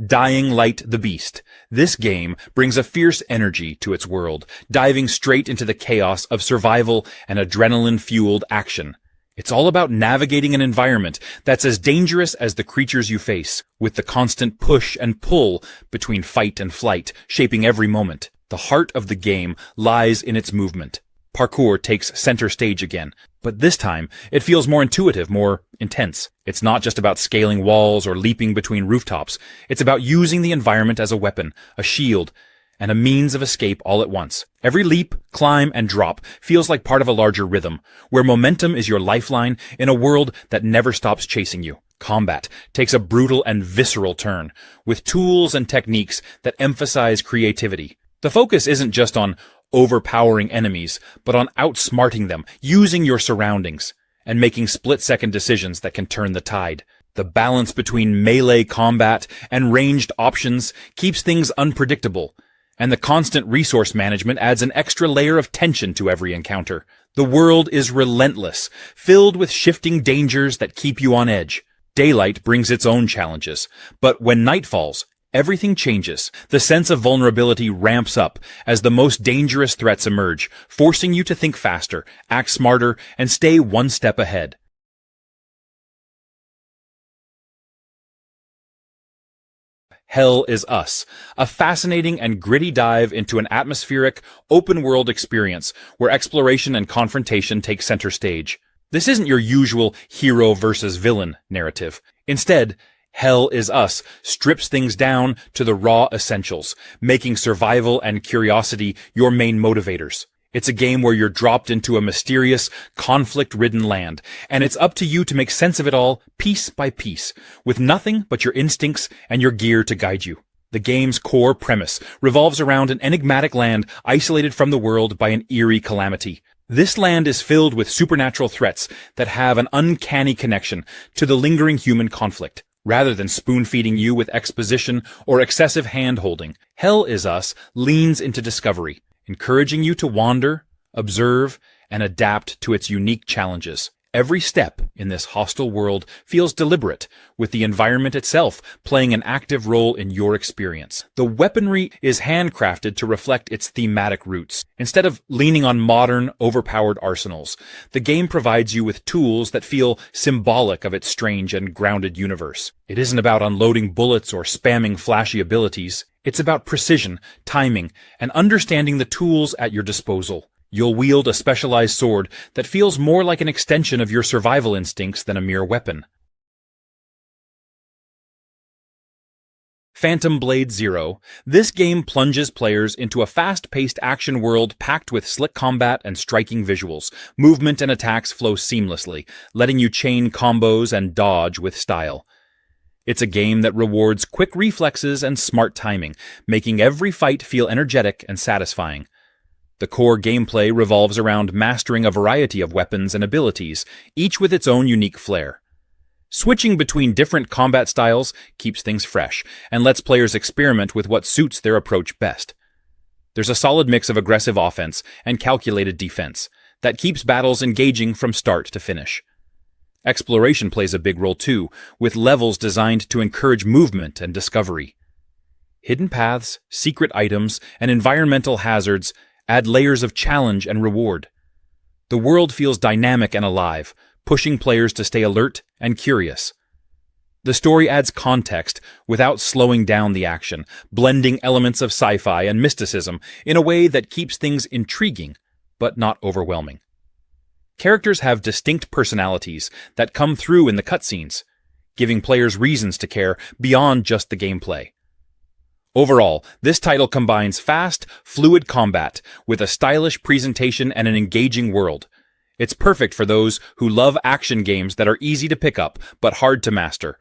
Dying Light the Beast. This game brings a fierce energy to its world, diving straight into the chaos of survival and adrenaline-fueled action. It's all about navigating an environment that's as dangerous as the creatures you face, with the constant push and pull between fight and flight, shaping every moment. The heart of the game lies in its movement. Parkour takes center stage again, but this time it feels more intuitive, more intense. It's not just about scaling walls or leaping between rooftops. It's about using the environment as a weapon, a shield, and a means of escape all at once. Every leap, climb, and drop feels like part of a larger rhythm, where momentum is your lifeline in a world that never stops chasing you. Combat takes a brutal and visceral turn, with tools and techniques that emphasize creativity. The focus isn't just on overpowering enemies, but on outsmarting them, using your surroundings, and making split-second decisions that can turn the tide. The balance between melee combat and ranged options keeps things unpredictable, and the constant resource management adds an extra layer of tension to every encounter. The world is relentless, filled with shifting dangers that keep you on edge. Daylight brings its own challenges, but when night falls, everything changes. The sense of vulnerability ramps up as the most dangerous threats emerge, forcing you to think faster, act smarter, and stay one step ahead. Hell is Us, a fascinating and gritty dive into an atmospheric, open-world experience where exploration and confrontation take center stage. This isn't your usual hero versus villain narrative. Instead, Hell is Us strips things down to the raw essentials, making survival and curiosity your main motivators. It's a game where you're dropped into a mysterious, conflict-ridden land, and it's up to you to make sense of it all piece by piece, with nothing but your instincts and your gear to guide you. The game's core premise revolves around an enigmatic land isolated from the world by an eerie calamity. This land is filled with supernatural threats that have an uncanny connection to the lingering human conflict. Rather than spoon-feeding you with exposition or excessive hand-holding, Hell is Us leans into discovery, encouraging you to wander, observe, and adapt to its unique challenges. Every step in this hostile world feels deliberate, with the environment itself playing an active role in your experience. The weaponry is handcrafted to reflect its thematic roots. Instead of leaning on modern, overpowered arsenals, the game provides you with tools that feel symbolic of its strange and grounded universe. It isn't about unloading bullets or spamming flashy abilities. It's about precision, timing, and understanding the tools at your disposal. You'll wield a specialized sword that feels more like an extension of your survival instincts than a mere weapon. Phantom Blade Zero. This game plunges players into a fast-paced action world packed with slick combat and striking visuals. Movement and attacks flow seamlessly, letting you chain combos and dodge with style. It's a game that rewards quick reflexes and smart timing, making every fight feel energetic and satisfying. The core gameplay revolves around mastering a variety of weapons and abilities, each with its own unique flair. Switching between different combat styles keeps things fresh, and lets players experiment with what suits their approach best. There's a solid mix of aggressive offense and calculated defense that keeps battles engaging from start to finish. Exploration plays a big role too, with levels designed to encourage movement and discovery. Hidden paths, secret items, and environmental hazards add layers of challenge and reward. The world feels dynamic and alive, pushing players to stay alert and curious. The story adds context without slowing down the action, blending elements of sci-fi and mysticism in a way that keeps things intriguing, but not overwhelming. Characters have distinct personalities that come through in the cutscenes, giving players reasons to care beyond just the gameplay. Overall, this title combines fast, fluid combat with a stylish presentation and an engaging world. It's perfect for those who love action games that are easy to pick up but hard to master.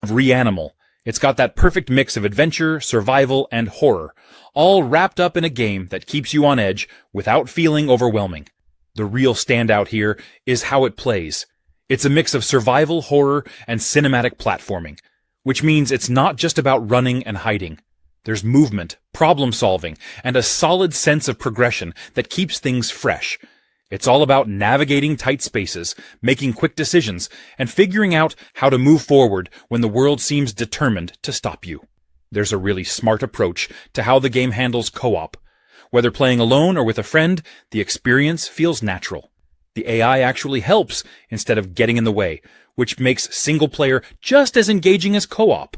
REANIMAL. It's got that perfect mix of adventure, survival, and horror, all wrapped up in a game that keeps you on edge without feeling overwhelming. The real standout here is how it plays. It's a mix of survival, horror, and cinematic platforming, which means it's not just about running and hiding. There's movement, problem-solving, and a solid sense of progression that keeps things fresh. It's all about navigating tight spaces, making quick decisions, and figuring out how to move forward when the world seems determined to stop you. There's a really smart approach to how the game handles co-op. Whether playing alone or with a friend, the experience feels natural. The AI actually helps instead of getting in the way, which makes single player just as engaging as co-op.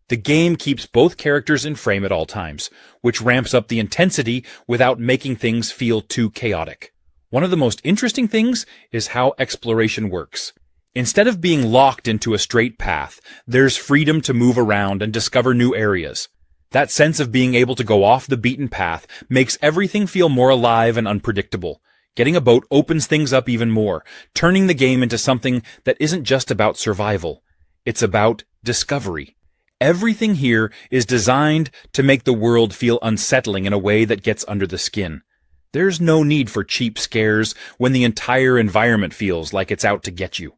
The game keeps both characters in frame at all times, which ramps up the intensity without making things feel too chaotic. One of the most interesting things is how exploration works. Instead of being locked into a straight path, there's freedom to move around and discover new areas. That sense of being able to go off the beaten path makes everything feel more alive and unpredictable. Getting a boat opens things up even more, turning the game into something that isn't just about survival. It's about discovery. Everything here is designed to make the world feel unsettling in a way that gets under the skin. There's no need for cheap scares when the entire environment feels like it's out to get you.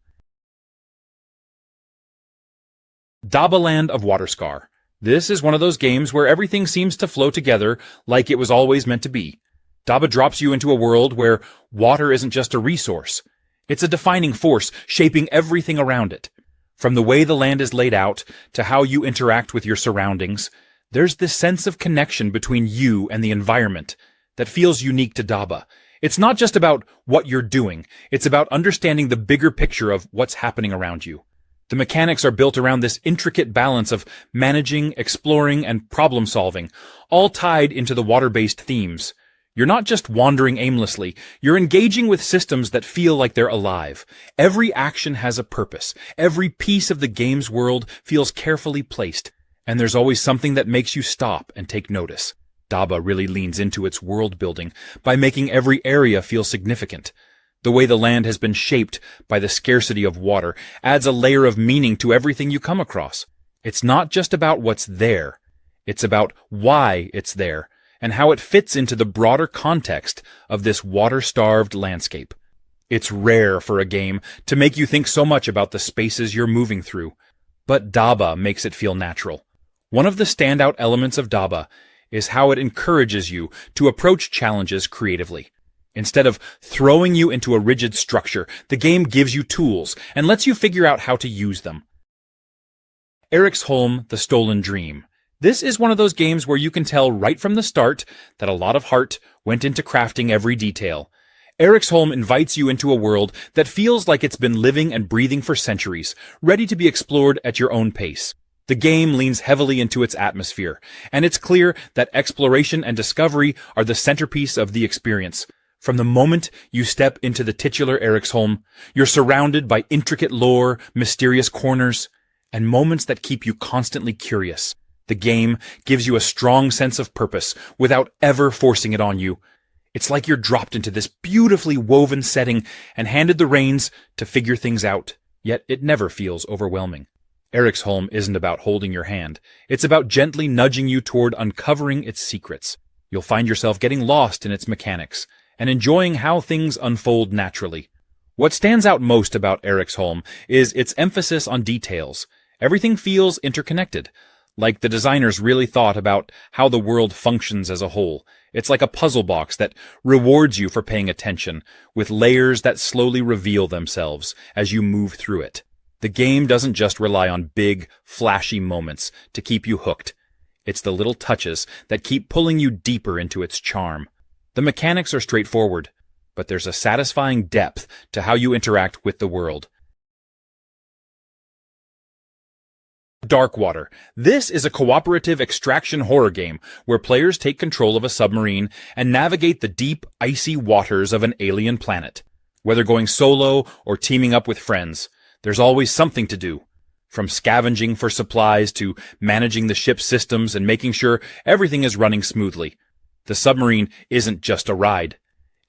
DABA Land of Waterscar. This is one of those games where everything seems to flow together like it was always meant to be. DABA drops you into a world where water isn't just a resource. It's a defining force shaping everything around it. From the way the land is laid out to how you interact with your surroundings, there's this sense of connection between you and the environment that feels unique to DABA. It's not just about what you're doing, it's about understanding the bigger picture of what's happening around you. The mechanics are built around this intricate balance of managing, exploring, and problem-solving, all tied into the water-based themes. You're not just wandering aimlessly, you're engaging with systems that feel like they're alive. Every action has a purpose. Every piece of the game's world feels carefully placed, and there's always something that makes you stop and take notice. DABA really leans into its world building by making every area feel significant. The way the land has been shaped by the scarcity of water adds a layer of meaning to everything you come across. It's not just about what's there. It's about why it's there and how it fits into the broader context of this water-starved landscape. It's rare for a game to make you think so much about the spaces you're moving through, but DABA makes it feel natural. One of the standout elements of DABA is how it encourages you to approach challenges creatively. Instead of throwing you into a rigid structure, the game gives you tools and lets you figure out how to use them. ERIKSHOLM: The Stolen Dream. This is one of those games where you can tell right from the start that a lot of heart went into crafting every detail. ERIKSHOLM invites you into a world that feels like it's been living and breathing for centuries, ready to be explored at your own pace. The game leans heavily into its atmosphere, and it's clear that exploration and discovery are the centerpiece of the experience. From the moment you step into the titular ERIKSHOLM, you're surrounded by intricate lore, mysterious corners, and moments that keep you constantly curious. The game gives you a strong sense of purpose without ever forcing it on you. It's like you're dropped into this beautifully woven setting and handed the reins to figure things out, yet it never feels overwhelming. ERIKSHOLM isn't about holding your hand. It's about gently nudging you toward uncovering its secrets. You'll find yourself getting lost in its mechanics and enjoying how things unfold naturally. What stands out most about ERIKSHOLM is its emphasis on details. Everything feels interconnected, like the designers really thought about how the world functions as a whole. It's like a puzzle box that rewards you for paying attention, with layers that slowly reveal themselves as you move through it. The game doesn't just rely on big, flashy moments to keep you hooked. It's the little touches that keep pulling you deeper into its charm. The mechanics are straightforward, but there's a satisfying depth to how you interact with the world. DARKWATER. This is a cooperative extraction horror game where players take control of a submarine and navigate the deep, icy waters of an alien planet. Whether going solo or teaming up with friends, there's always something to do. From scavenging for supplies to managing the ship's systems and making sure everything is running smoothly. The submarine isn't just a ride.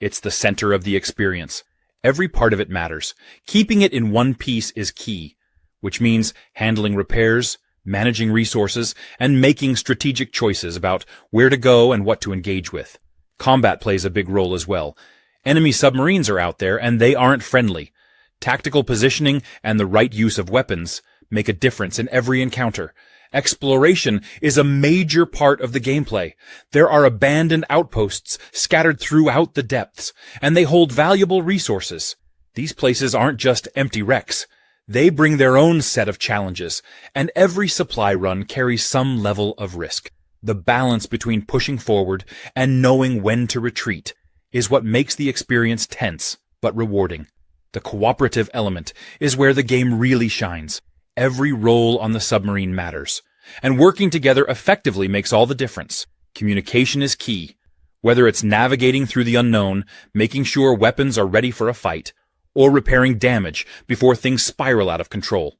It's the center of the experience. Every part of it matters. Keeping it in one piece is key, which means handling repairs, managing resources, and making strategic choices about where to go and what to engage with. Combat plays a big role as well. Enemy submarines are out there, and they aren't friendly. Tactical positioning and the right use of weapons make a difference in every encounter, Exploration is a major part of the gameplay. There are abandoned outposts scattered throughout the depths, and they hold valuable resources. These places aren't just empty wrecks. They bring their own set of challenges, and every supply run carries some level of risk. The balance between pushing forward and knowing when to retreat is what makes the experience tense but rewarding. The cooperative element is where the game really shines. Every role on the submarine matters, and working together effectively makes all the difference. Communication is key. Whether it's navigating through the unknown, making sure weapons are ready for a fight, or repairing damage before things spiral out of control.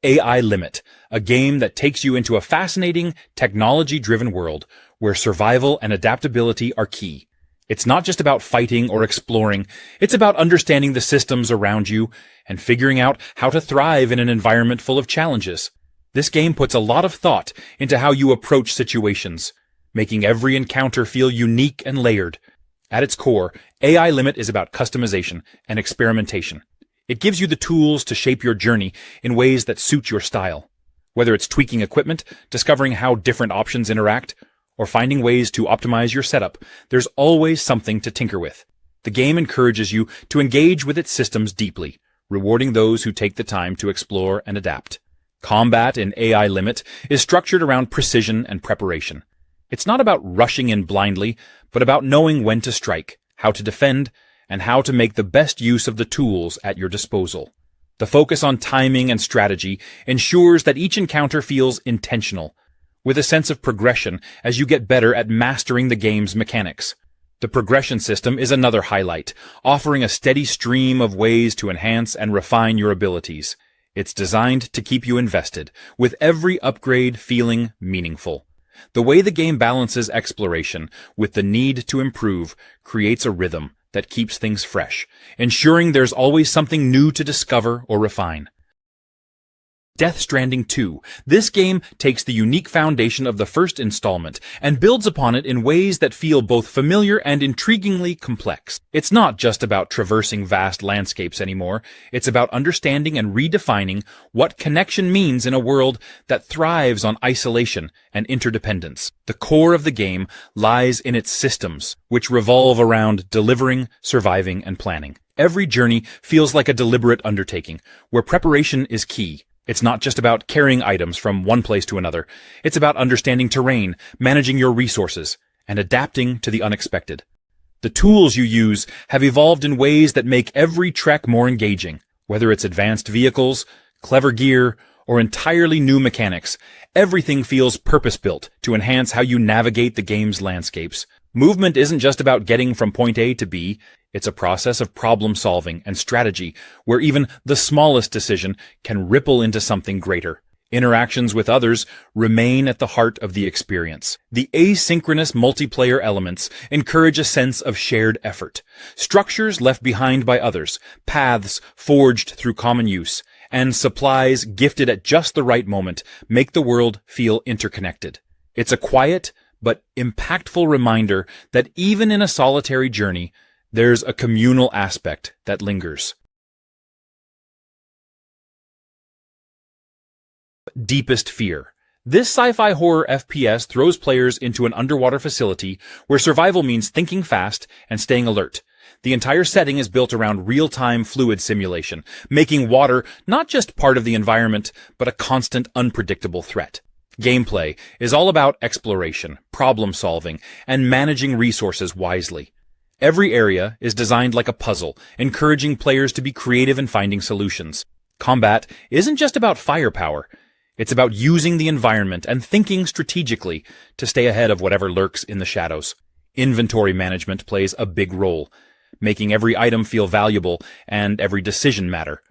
AI Limit, a game that takes you into a fascinating, technology-driven world where survival and adaptability are key. It's not just about fighting or exploring, it's about understanding the systems around you and figuring out how to thrive in an environment full of challenges. This game puts a lot of thought into how you approach situations, making every encounter feel unique and layered. At its core, AI Limit is about customization and experimentation. It gives you the tools to shape your journey in ways that suit your style. Whether it's tweaking equipment, discovering how different options interact, or finding ways to optimize your setup, there's always something to tinker with. The game encourages you to engage with its systems deeply, rewarding those who take the time to explore and adapt. Combat in AI Limit is structured around precision and preparation. It's not about rushing in blindly, but about knowing when to strike, how to defend, and how to make the best use of the tools at your disposal. The focus on timing and strategy ensures that each encounter feels intentional, with a sense of progression as you get better at mastering the game's mechanics. The progression system is another highlight, offering a steady stream of ways to enhance and refine your abilities. It's designed to keep you invested, with every upgrade feeling meaningful. The way the game balances exploration with the need to improve creates a rhythm that keeps things fresh, ensuring there's always something new to discover or refine. Death Stranding 2. This game takes the unique foundation of the first installment and builds upon it in ways that feel both familiar and intriguingly complex. It's not just about traversing vast landscapes anymore, it's about understanding and redefining what connection means in a world that thrives on isolation and interdependence. The core of the game lies in its systems, which revolve around delivering, surviving, and planning. Every journey feels like a deliberate undertaking, where preparation is key. It's not just about carrying items from one place to another. It's about understanding terrain, managing your resources, and adapting to the unexpected. The tools you use have evolved in ways that make every trek more engaging. Whether it's advanced vehicles, clever gear, or entirely new mechanics, everything feels purpose-built to enhance how you navigate the game's landscapes. Movement isn't just about getting from point A to B, it's a process of problem-solving and strategy where even the smallest decision can ripple into something greater. Interactions with others remain at the heart of the experience. The asynchronous multiplayer elements encourage a sense of shared effort. Structures left behind by others, paths forged through common use, and supplies gifted at just the right moment make the world feel interconnected. It's a quiet but impactful reminder that even in a solitary journey, there's a communal aspect that lingers. Deepest Fear. This sci-fi horror FPS throws players into an underwater facility where survival means thinking fast and staying alert. The entire setting is built around real-time fluid simulation, making water not just part of the environment, but a constant, unpredictable threat. Gameplay is all about exploration, problem-solving, and managing resources wisely. Every area is designed like a puzzle, encouraging players to be creative in finding solutions. Combat isn't just about firepower. It's about using the environment and thinking strategically to stay ahead of whatever lurks in the shadows. Inventory management plays a big role, making every item feel valuable and every decision matter.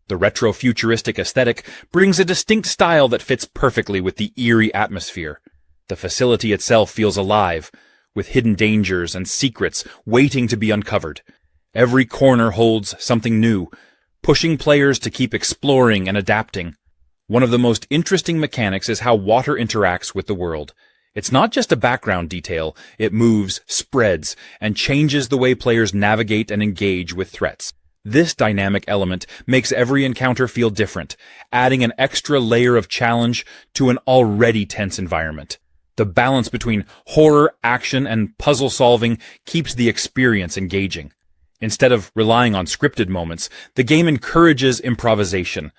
The retro-futuristic aesthetic brings a distinct style that fits perfectly with the eerie atmosphere. The facility itself feels alive, with hidden dangers and secrets waiting to be uncovered. Every corner holds something new, pushing players to keep exploring and adapting. One of the most interesting mechanics is how water interacts with the world. It's not just a background detail, it moves, spreads, and changes the way players navigate and engage with threats. This dynamic element makes every encounter feel different, adding an extra layer of challenge to an already tense environment. The balance between horror, action, and puzzle solving keeps the experience engaging. Instead of relying on scripted moments, the game encourages improvisation.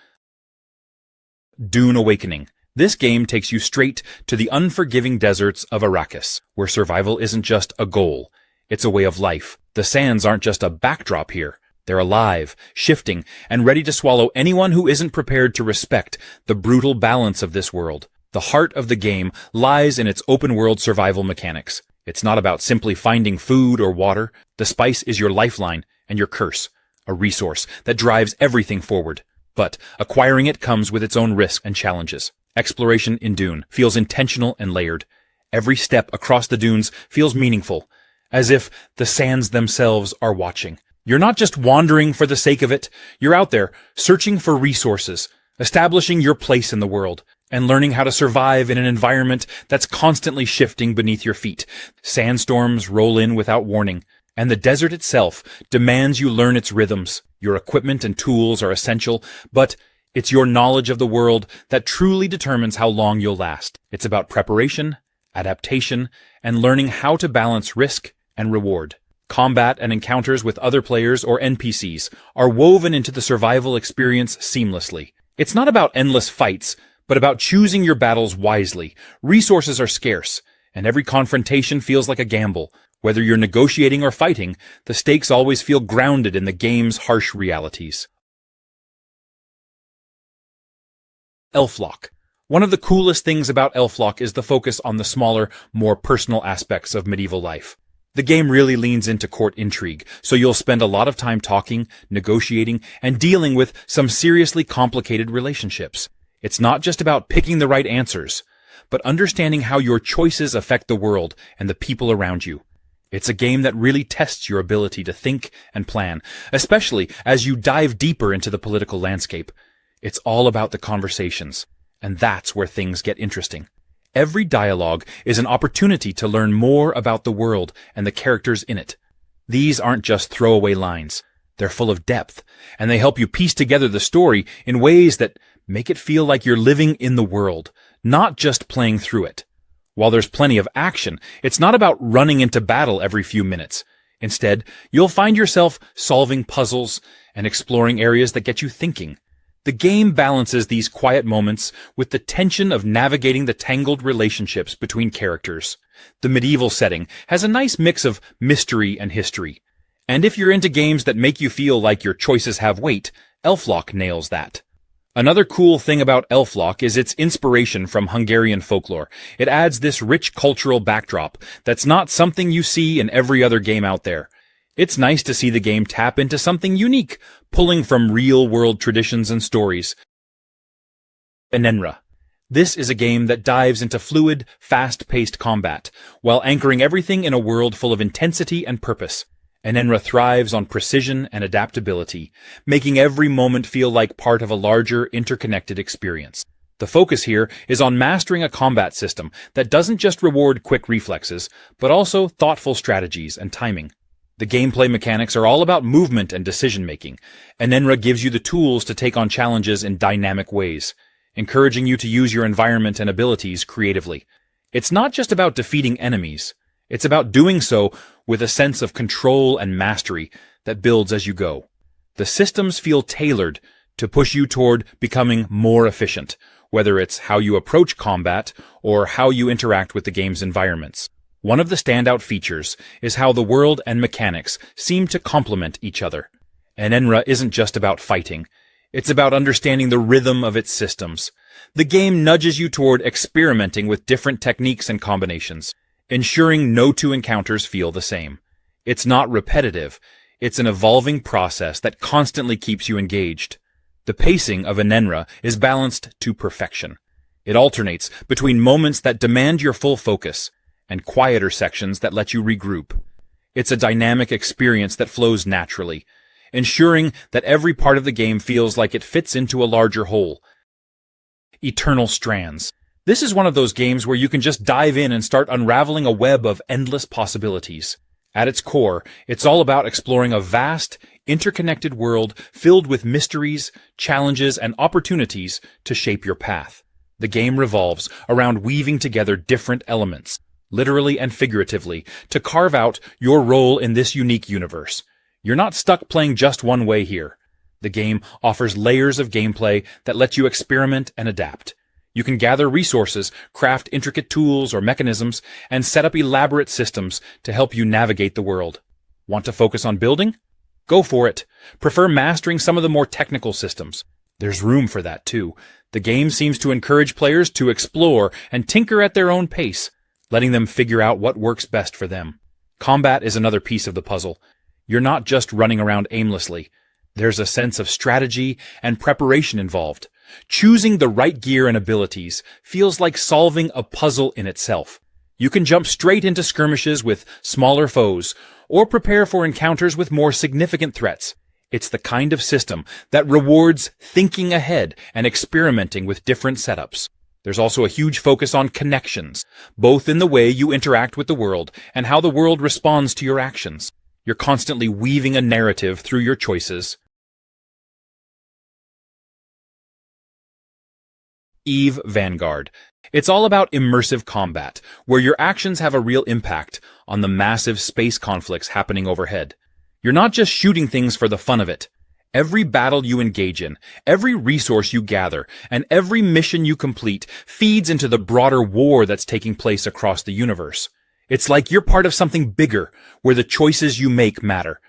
Dune Awakening. This game takes you straight to the unforgiving deserts of Arrakis, where survival isn't just a goal, it's a way of life. The sands aren't just a backdrop here. They're alive, shifting, and ready to swallow anyone who isn't prepared to respect the brutal balance of this world. The heart of the game lies in its open-world survival mechanics. It's not about simply finding food or water. The spice is your lifeline and your curse, a resource that drives everything forward. But acquiring it comes with its own risks and challenges. Exploration in Dune feels intentional and layered. Every step across the dunes feels meaningful, as if the sands themselves are watching. You're not just wandering for the sake of it. You're out there searching for resources, establishing your place in the world, and learning how to survive in an environment that's constantly shifting beneath your feet. Sandstorms roll in without warning, and the desert itself demands you learn its rhythms. Your equipment and tools are essential, but it's your knowledge of the world that truly determines how long you'll last. It's about preparation, adaptation, and learning how to balance risk and reward. Combat and encounters with other players or NPCs are woven into the survival experience seamlessly. It's not about endless fights, but about choosing your battles wisely. Resources are scarce, and every confrontation feels like a gamble. Whether you're negotiating or fighting, the stakes always feel grounded in the game's harsh realities. ELFLOCK. One of the coolest things about ELFLOCK is the focus on the smaller, more personal aspects of medieval life. The game really leans into court intrigue, so you'll spend a lot of time talking, negotiating, and dealing with some seriously complicated relationships. It's not just about picking the right answers, but understanding how your choices affect the world and the people around you. It's a game that really tests your ability to think and plan, especially as you dive deeper into the political landscape. It's all about the conversations, and that's where things get interesting. Every dialogue is an opportunity to learn more about the world and the characters in it. These aren't just throwaway lines. They're full of depth, and they help you piece together the story in ways that make it feel like you're living in the world, not just playing through it. While there's plenty of action, it's not about running into battle every few minutes. Instead, you'll find yourself solving puzzles and exploring areas that get you thinking. The game balances these quiet moments with the tension of navigating the tangled relationships between characters. The medieval setting has a nice mix of mystery and history. And if you're into games that make you feel like your choices have weight, ELFLOCK nails that. Another cool thing about ELFLOCK is its inspiration from Hungarian folklore. It adds this rich cultural backdrop that's not something you see in every other game out there. It's nice to see the game tap into something unique, pulling from real-world traditions and stories. ENENRA. This is a game that dives into fluid, fast-paced combat, while anchoring everything in a world full of intensity and purpose. ENENRA thrives on precision and adaptability, making every moment feel like part of a larger, interconnected experience. The focus here is on mastering a combat system that doesn't just reward quick reflexes, but also thoughtful strategies and timing. The gameplay mechanics are all about movement and decision-making. ENENRA gives you the tools to take on challenges in dynamic ways, encouraging you to use your environment and abilities creatively. It's not just about defeating enemies. It's about doing so with a sense of control and mastery that builds as you go. The systems feel tailored to push you toward becoming more efficient, whether it's how you approach combat or how you interact with the game's environments. One of the standout features is how the world and mechanics seem to complement each other. ENENRA isn't just about fighting. It's about understanding the rhythm of its systems. The game nudges you toward experimenting with different techniques and combinations, ensuring no two encounters feel the same. It's not repetitive. It's an evolving process that constantly keeps you engaged. The pacing of ENENRA is balanced to perfection. It alternates between moments that demand your full focus and quieter sections that let you regroup. It's a dynamic experience that flows naturally, ensuring that every part of the game feels like it fits into a larger whole. Eternal Strands. This is one of those games where you can just dive in and start unraveling a web of endless possibilities. At its core, it's all about exploring a vast, interconnected world filled with mysteries, challenges, and opportunities to shape your path. The game revolves around weaving together different elements, literally and figuratively, to carve out your role in this unique universe. You're not stuck playing just one way here. The game offers layers of gameplay that let you experiment and adapt. You can gather resources, craft intricate tools or mechanisms, and set up elaborate systems to help you navigate the world. Want to focus on building? Go for it. Prefer mastering some of the more technical systems? There's room for that too. The game seems to encourage players to explore and tinker at their own pace, letting them figure out what works best for them. Combat is another piece of the puzzle. You're not just running around aimlessly. There's a sense of strategy and preparation involved. Choosing the right gear and abilities feels like solving a puzzle in itself. You can jump straight into skirmishes with smaller foes, or prepare for encounters with more significant threats. It's the kind of system that rewards thinking ahead and experimenting with different setups. There's also a huge focus on connections, both in the way you interact with the world and how the world responds to your actions. You're constantly weaving a narrative through your choices. EVE Vanguard. It's all about immersive combat, where your actions have a real impact on the massive space conflicts happening overhead. You're not just shooting things for the fun of it. Every battle you engage in, every resource you gather, and every mission you complete feeds into the broader war that's taking place across the universe. It's like you're part of something bigger, where the choices you make matter.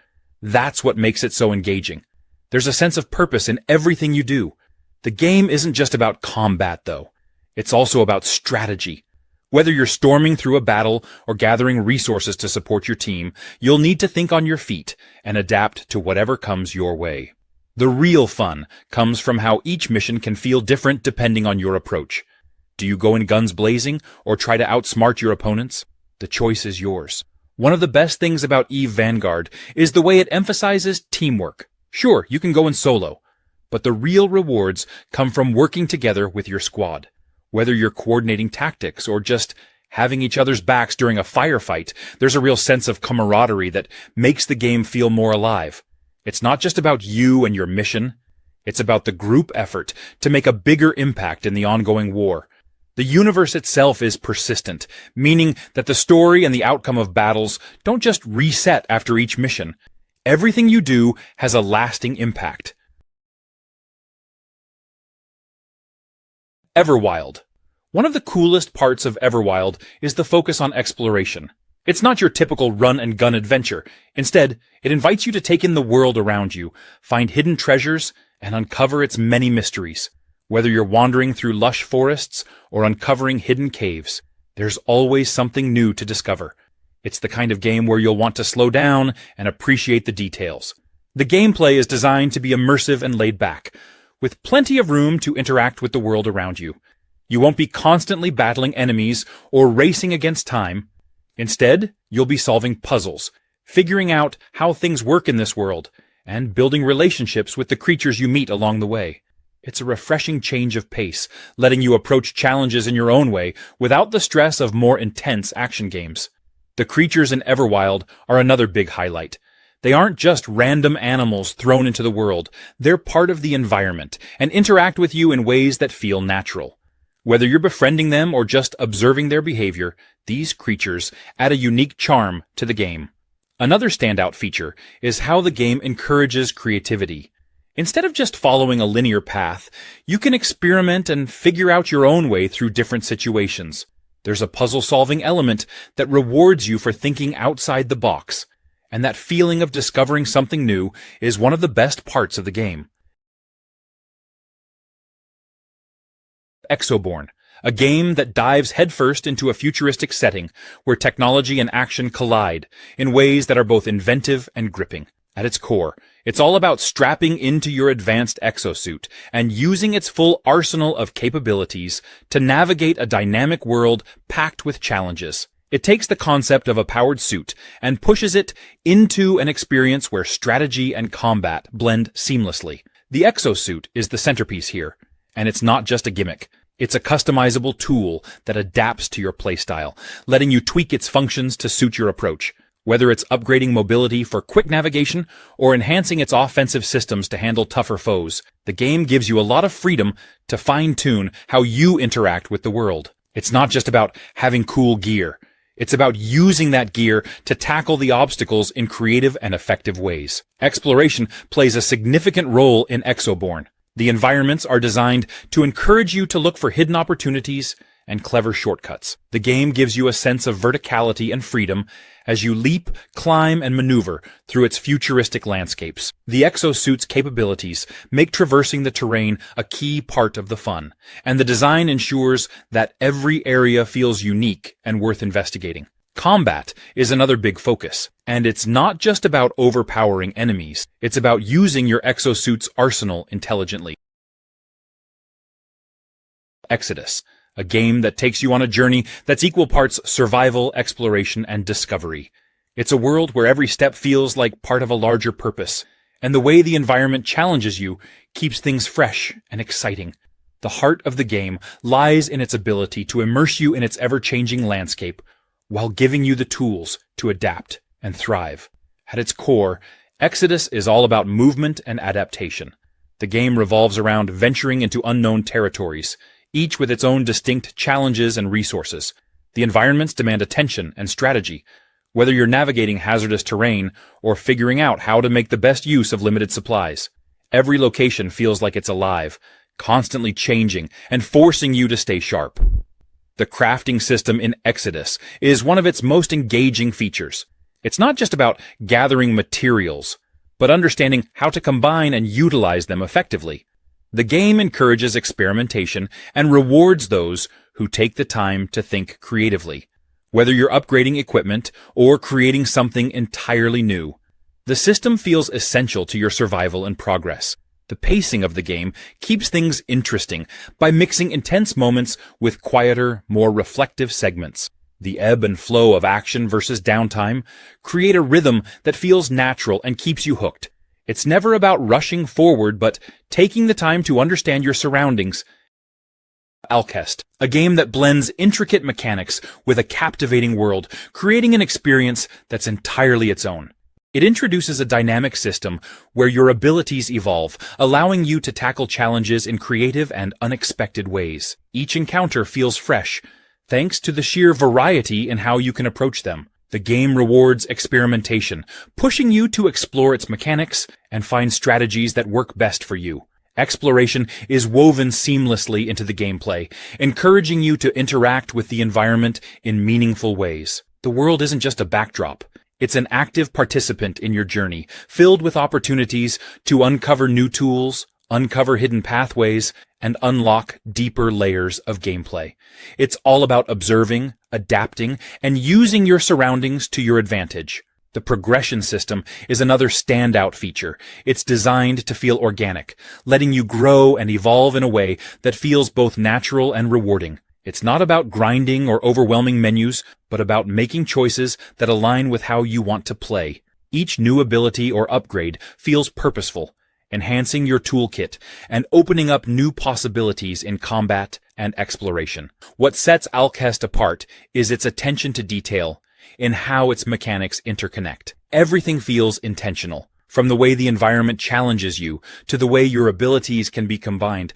That's what makes it so engaging. There's a sense of purpose in everything you do. The game isn't just about combat, though. It's also about strategy. Whether you're storming through a battle or gathering resources to support your team, you'll need to think on your feet and adapt to whatever comes your way. The real fun comes from how each mission can feel different depending on your approach. Do you go in guns blazing or try to outsmart your opponents? The choice is yours. One of the best things about EVE Vanguard is the way it emphasizes teamwork. Sure, you can go in solo, but the real rewards come from working together with your squad. Whether you're coordinating tactics or just having each other's backs during a firefight, there's a real sense of camaraderie that makes the game feel more alive. It's not just about you and your mission. It's about the group effort to make a bigger impact in the ongoing war. The universe itself is persistent, meaning that the story and the outcome of battles don't just reset after each mission. Everything you do has a lasting impact. EVERWILD. One of the coolest parts of EVERWILD is the focus on exploration. It's not your typical run-and-gun adventure. Instead, it invites you to take in the world around you, find hidden treasures, and uncover its many mysteries. Whether you're wandering through lush forests or uncovering hidden caves, there's always something new to discover. It's the kind of game where you'll want to slow down and appreciate the details. The gameplay is designed to be immersive and laid back, with plenty of room to interact with the world around you. You won't be constantly battling enemies or racing against time. Instead, you'll be solving puzzles, figuring out how things work in this world, and building relationships with the creatures you meet along the way. It's a refreshing change of pace, letting you approach challenges in your own way without the stress of more intense action games. The creatures in EVERWILD are another big highlight. They aren't just random animals thrown into the world. They're part of the environment and interact with you in ways that feel natural. Whether you're befriending them or just observing their behavior, these creatures add a unique charm to the game. Another standout feature is how the game encourages creativity. Instead of just following a linear path, you can experiment and figure out your own way through different situations. There's a puzzle-solving element that rewards you for thinking outside the box, and that feeling of discovering something new is one of the best parts of the game. EXOBORNE, a game that dives headfirst into a futuristic setting where technology and action collide in ways that are both inventive and gripping. At its core, it's all about strapping into your advanced exosuit and using its full arsenal of capabilities to navigate a dynamic world packed with challenges. It takes the concept of a powered suit and pushes it into an experience where strategy and combat blend seamlessly. The exosuit is the centerpiece here, and it's not just a gimmick. It's a customizable tool that adapts to your playstyle, letting you tweak its functions to suit your approach. Whether it's upgrading mobility for quick navigation or enhancing its offensive systems to handle tougher foes, the game gives you a lot of freedom to fine-tune how you interact with the world. It's not just about having cool gear. It's about using that gear to tackle the obstacles in creative and effective ways. Exploration plays a significant role in EXOBORNE. The environments are designed to encourage you to look for hidden opportunities and clever shortcuts. The game gives you a sense of verticality and freedom as you leap, climb, and maneuver through its futuristic landscapes. The exosuit's capabilities make traversing the terrain a key part of the fun, and the design ensures that every area feels unique and worth investigating. Combat is another big focus, and it's not just about overpowering enemies, it's about using your exosuit's arsenal intelligently. Exodus, a game that takes you on a journey that's equal parts survival, exploration, and discovery. It's a world where every step feels like part of a larger purpose, and the way the environment challenges you keeps things fresh and exciting. The heart of the game lies in its ability to immerse you in its ever-changing landscape while giving you the tools to adapt and thrive. At its core, Exodus is all about movement and adaptation. The game revolves around venturing into unknown territories, each with its own distinct challenges and resources. The environments demand attention and strategy, whether you're navigating hazardous terrain or figuring out how to make the best use of limited supplies. Every location feels like it's alive, constantly changing and forcing you to stay sharp. The crafting system in Exodus is one of its most engaging features. It's not just about gathering materials, but understanding how to combine and utilize them effectively. The game encourages experimentation and rewards those who take the time to think creatively. Whether you're upgrading equipment or creating something entirely new, the system feels essential to your survival and progress. The pacing of the game keeps things interesting by mixing intense moments with quieter, more reflective segments. The ebb and flow of action versus downtime create a rhythm that feels natural and keeps you hooked. It's never about rushing forward, but taking the time to understand your surroundings. ALKAHEST, a game that blends intricate mechanics with a captivating world, creating an experience that's entirely its own. It introduces a dynamic system where your abilities evolve, allowing you to tackle challenges in creative and unexpected ways. Each encounter feels fresh, thanks to the sheer variety in how you can approach them. The game rewards experimentation, pushing you to explore its mechanics and find strategies that work best for you. Exploration is woven seamlessly into the gameplay, encouraging you to interact with the environment in meaningful ways. The world isn't just a backdrop. It's an active participant in your journey, filled with opportunities to uncover new tools, uncover hidden pathways, and unlock deeper layers of gameplay. It's all about observing, adapting, and using your surroundings to your advantage. The progression system is another standout feature. It's designed to feel organic, letting you grow and evolve in a way that feels both natural and rewarding. It's not about grinding or overwhelming menus, but about making choices that align with how you want to play. Each new ability or upgrade feels purposeful, enhancing your toolkit and opening up new possibilities in combat and exploration. What sets ALKAHEST apart is its attention to detail in how its mechanics interconnect. Everything feels intentional, from the way the environment challenges you to the way your abilities can be combined.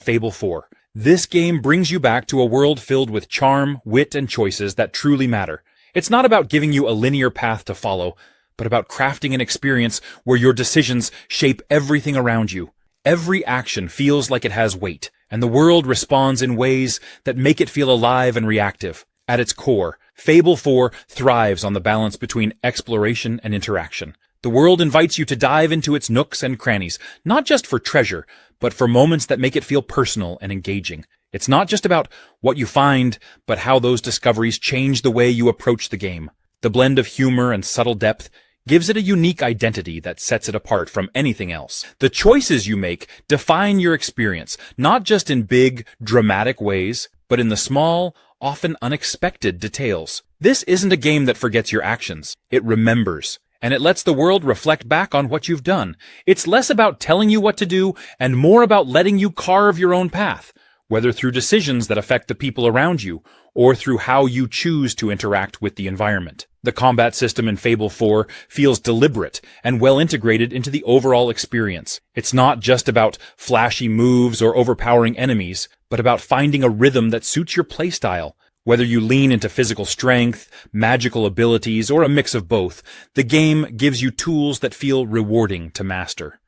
Fable 4. This game brings you back to a world filled with charm, wit, and choices that truly matter. It's not about giving you a linear path to follow, but about crafting an experience where your decisions shape everything around you. Every action feels like it has weight, and the world responds in ways that make it feel alive and reactive. At its core, Fable 4 thrives on the balance between exploration and interaction. The world invites you to dive into its nooks and crannies, not just for treasure, but for moments that make it feel personal and engaging. It's not just about what you find, but how those discoveries change the way you approach the game. The blend of humor and subtle depth gives it a unique identity that sets it apart from anything else. The choices you make define your experience, not just in big, dramatic ways, but in the small, often unexpected details. This isn't a game that forgets your actions. It remembers, and it lets the world reflect back on what you've done. It's less about telling you what to do and more about letting you carve your own path. whether through decisions that affect the people around you, or through how you choose to interact with the environment. The combat system in Fable 4 feels deliberate and well integrated into the overall experience. It's not just about flashy moves or overpowering enemies, but about finding a rhythm that suits your playstyle. Whether you lean into physical strength, magical abilities, or a mix of both, the game gives you tools that feel rewarding to master.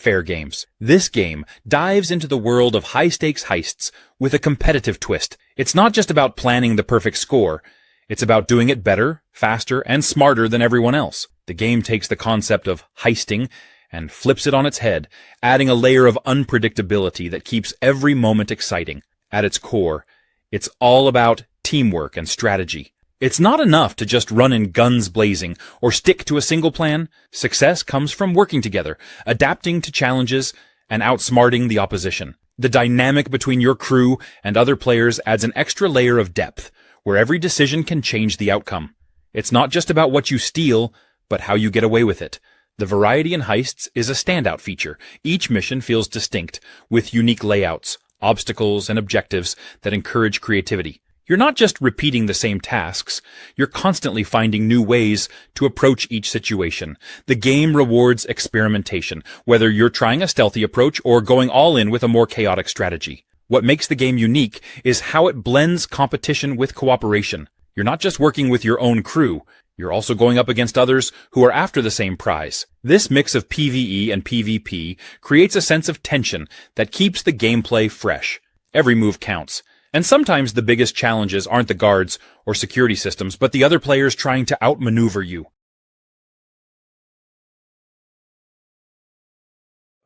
FAIRGAMES. This game dives into the world of high-stakes heists with a competitive twist. It's not just about planning the perfect score. It's about doing it better, faster, and smarter than everyone else. The game takes the concept of heisting and flips it on its head, adding a layer of unpredictability that keeps every moment exciting. At its core, it's all about teamwork and strategy. It's not enough to just run in guns blazing or stick to a single plan. Success comes from working together, adapting to challenges, and outsmarting the opposition. The dynamic between your crew and other players adds an extra layer of depth, where every decision can change the outcome. It's not just about what you steal, but how you get away with it. The variety in heists is a standout feature. Each mission feels distinct, with unique layouts, obstacles, and objectives that encourage creativity. You're not just repeating the same tasks, you're constantly finding new ways to approach each situation. The game rewards experimentation, whether you're trying a stealthy approach or going all in with a more chaotic strategy. What makes the game unique is how it blends competition with cooperation. You're not just working with your own crew, you're also going up against others who are after the same prize. This mix of PvE and PvP creates a sense of tension that keeps the gameplay fresh. Every move counts. And sometimes the biggest challenges aren't the guards or security systems, but the other players trying to outmaneuver you.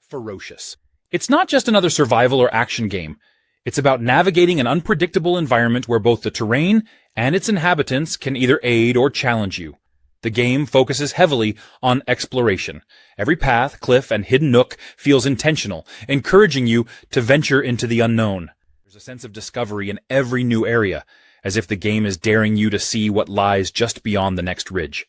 Ferocious. It's not just another survival or action game. It's about navigating an unpredictable environment where both the terrain and its inhabitants can either aid or challenge you. The game focuses heavily on exploration. Every path, cliff, and hidden nook feels intentional, encouraging you to venture into the unknown. There's a sense of discovery in every new area, as if the game is daring you to see what lies just beyond the next ridge.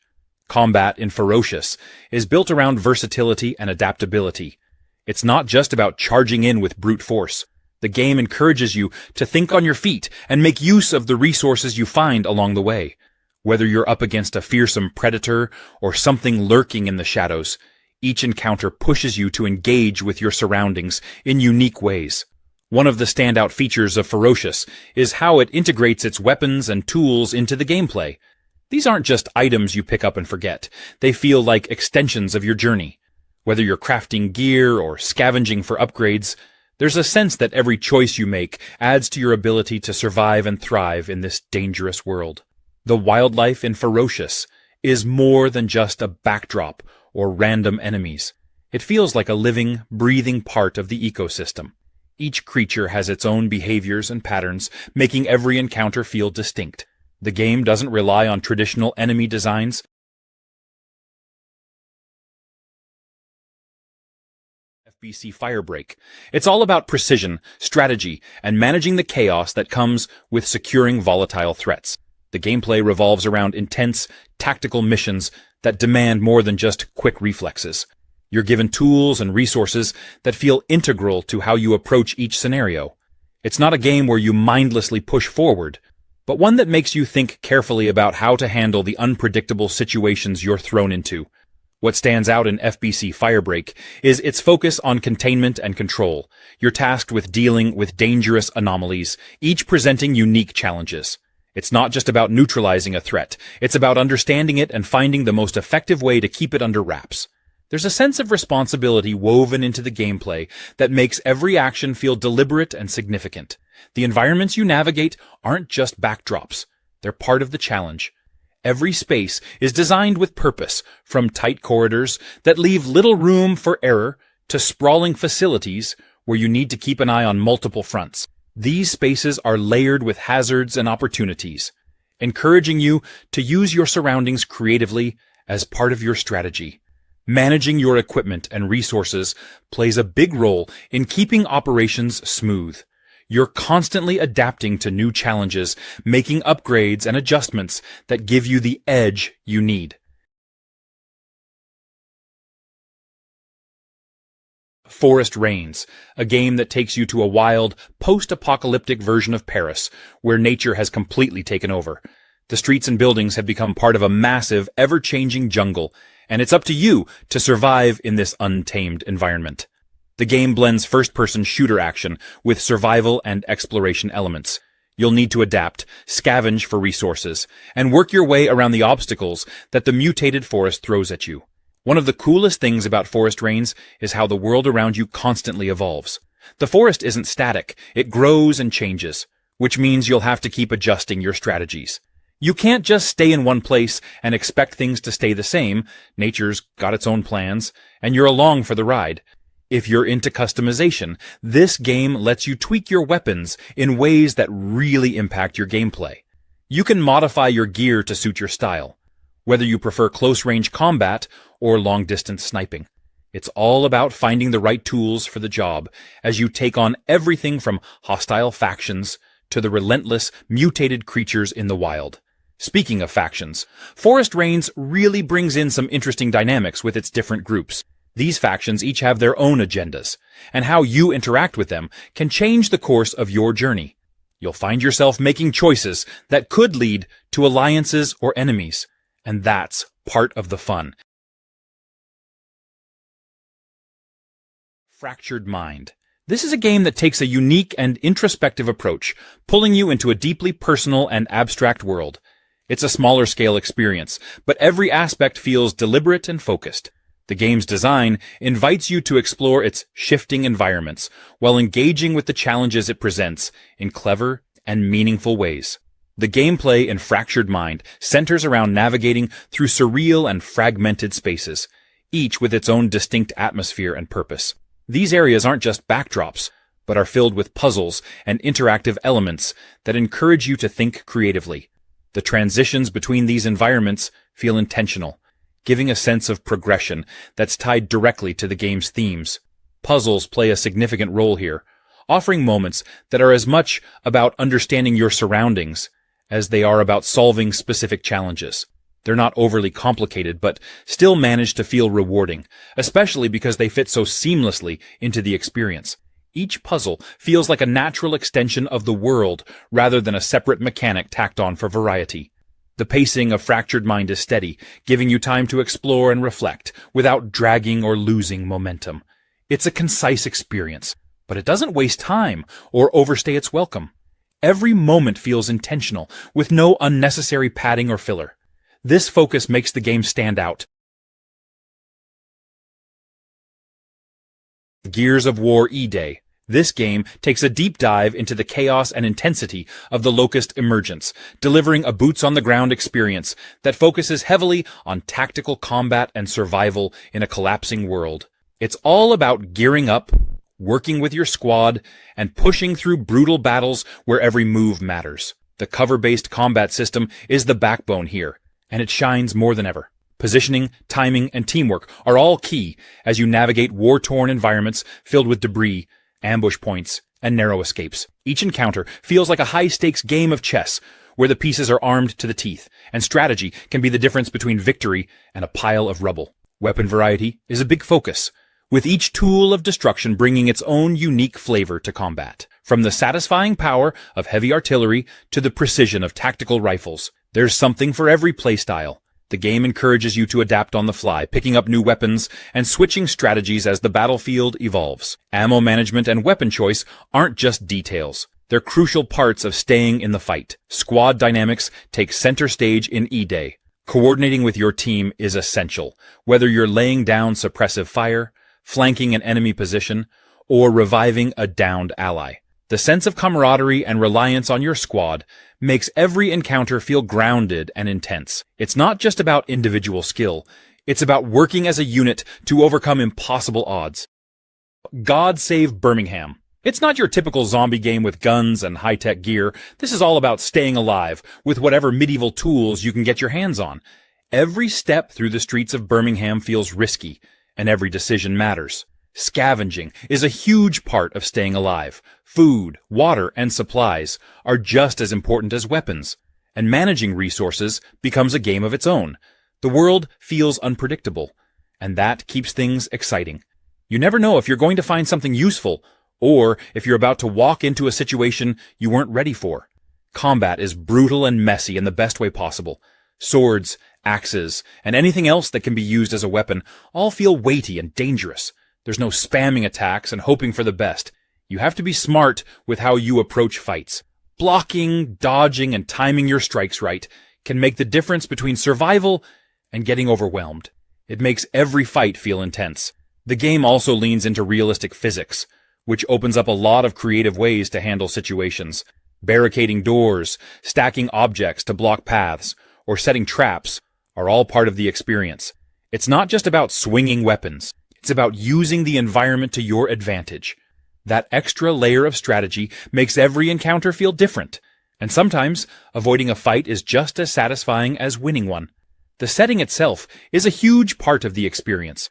Combat in Ferocious is built around versatility and adaptability. It's not just about charging in with brute force. The game encourages you to think on your feet and make use of the resources you find along the way. Whether you're up against a fearsome predator or something lurking in the shadows, each encounter pushes you to engage with your surroundings in unique ways. One of the standout features of Ferocious is how it integrates its weapons and tools into the gameplay. These aren't just items you pick up and forget. They feel like extensions of your journey. Whether you're crafting gear or scavenging for upgrades, there's a sense that every choice you make adds to your ability to survive and thrive in this dangerous world. The wildlife in Ferocious is more than just a backdrop or random enemies. It feels like a living, breathing part of the ecosystem. Each creature has its own behaviors and patterns, making every encounter feel distinct. The game doesn't rely on traditional enemy designs. FBC Firebreak. It's all about precision, strategy, and managing the chaos that comes with securing volatile threats. The gameplay revolves around intense, tactical missions that demand more than just quick reflexes. You're given tools and resources that feel integral to how you approach each scenario. It's not a game where you mindlessly push forward, but one that makes you think carefully about how to handle the unpredictable situations you're thrown into. What stands out in FBC Firebreak is its focus on containment and control. You're tasked with dealing with dangerous anomalies, each presenting unique challenges. It's not just about neutralizing a threat, it's about understanding it and finding the most effective way to keep it under wraps. There's a sense of responsibility woven into the gameplay that makes every action feel deliberate and significant. The environments you navigate aren't just backdrops, they're part of the challenge. Every space is designed with purpose, from tight corridors that leave little room for error to sprawling facilities where you need to keep an eye on multiple fronts. These spaces are layered with hazards and opportunities, encouraging you to use your surroundings creatively as part of your strategy. Managing your equipment and resources plays a big role in keeping operations smooth. You're constantly adapting to new challenges, making upgrades and adjustments that give you the edge you need. Forest Reigns, a game that takes you to a wild, post-apocalyptic version of Paris, where nature has completely taken over. The streets and buildings have become part of a massive, ever-changing jungle, and it's up to you to survive in this untamed environment. The game blends first-person shooter action with survival and exploration elements. You'll need to adapt, scavenge for resources, and work your way around the obstacles that the mutated forest throws at you. One of the coolest things about Forest Reigns is how the world around you constantly evolves. The forest isn't static, it grows and changes, which means you'll have to keep adjusting your strategies. You can't just stay in one place and expect things to stay the same. Nature's got its own plans, and you're along for the ride. If you're into customization, this game lets you tweak your weapons in ways that really impact your gameplay. You can modify your gear to suit your style, whether you prefer close-range combat or long-distance sniping. It's all about finding the right tools for the job as you take on everything from hostile factions to the relentless, mutated creatures in the wild. Speaking of factions, Forest Reigns really brings in some interesting dynamics with its different groups. These factions each have their own agendas, and how you interact with them can change the course of your journey. You'll find yourself making choices that could lead to alliances or enemies, and that's part of the fun. Fractured Mind. This is a game that takes a unique and introspective approach, pulling you into a deeply personal and abstract world. It's a smaller scale experience, but every aspect feels deliberate and focused. The game's design invites you to explore its shifting environments while engaging with the challenges it presents in clever and meaningful ways. The gameplay in Fractured Mind centers around navigating through surreal and fragmented spaces, each with its own distinct atmosphere and purpose. These areas aren't just backdrops, but are filled with puzzles and interactive elements that encourage you to think creatively. The transitions between these environments feel intentional, giving a sense of progression that's tied directly to the game's themes. Puzzles play a significant role here, offering moments that are as much about understanding your surroundings as they are about solving specific challenges. They're not overly complicated, but still manage to feel rewarding, especially because they fit so seamlessly into the experience. Each puzzle feels like a natural extension of the world rather than a separate mechanic tacked on for variety. The pacing of Fractured Mind is steady, giving you time to explore and reflect without dragging or losing momentum. It's a concise experience, but it doesn't waste time or overstay its welcome. Every moment feels intentional, with no unnecessary padding or filler. This focus makes the game stand out. Gears of War E-Day. This game takes a deep dive into the chaos and intensity of the Locust emergence, delivering a boots-on-the-ground experience that focuses heavily on tactical combat and survival in a collapsing world. It's all about gearing up, working with your squad, and pushing through brutal battles where every move matters. The cover-based combat system is the backbone here, and it shines more than ever. Positioning, timing, and teamwork are all key as you navigate war-torn environments filled with debris, ambush points, and narrow escapes. Each encounter feels like a high-stakes game of chess, where the pieces are armed to the teeth, and strategy can be the difference between victory and a pile of rubble. Weapon variety is a big focus, with each tool of destruction bringing its own unique flavor to combat. From the satisfying power of heavy artillery to the precision of tactical rifles, there's something for every playstyle. The game encourages you to adapt on the fly, picking up new weapons and switching strategies as the battlefield evolves. Ammo management and weapon choice aren't just details. They're crucial parts of staying in the fight. Squad dynamics take center stage in E-Day. Coordinating with your team is essential, whether you're laying down suppressive fire, flanking an enemy position, or reviving a downed ally. The sense of camaraderie and reliance on your squad makes every encounter feel grounded and intense. It's not just about individual skill, it's about working as a unit to overcome impossible odds. God Save Birmingham. It's not your typical zombie game with guns and high-tech gear. This is all about staying alive with whatever medieval tools you can get your hands on. Every step through the streets of Birmingham feels risky, and every decision matters. Scavenging is a huge part of staying alive. Food, water, and supplies are just as important as weapons, and managing resources becomes a game of its own. The world feels unpredictable, and that keeps things exciting. You never know if you're going to find something useful, or if you're about to walk into a situation you weren't ready for. Combat is brutal and messy in the best way possible. Swords, axes, and anything else that can be used as a weapon all feel weighty and dangerous. There's no spamming attacks and hoping for the best. You have to be smart with how you approach fights. Blocking, dodging, and timing your strikes right can make the difference between survival and getting overwhelmed. It makes every fight feel intense. The game also leans into realistic physics, which opens up a lot of creative ways to handle situations. Barricading doors, stacking objects to block paths, or setting traps are all part of the experience. It's not just about swinging weapons. It's about using the environment to your advantage. That extra layer of strategy makes every encounter feel different, and sometimes avoiding a fight is just as satisfying as winning one. The setting itself is a huge part of the experience.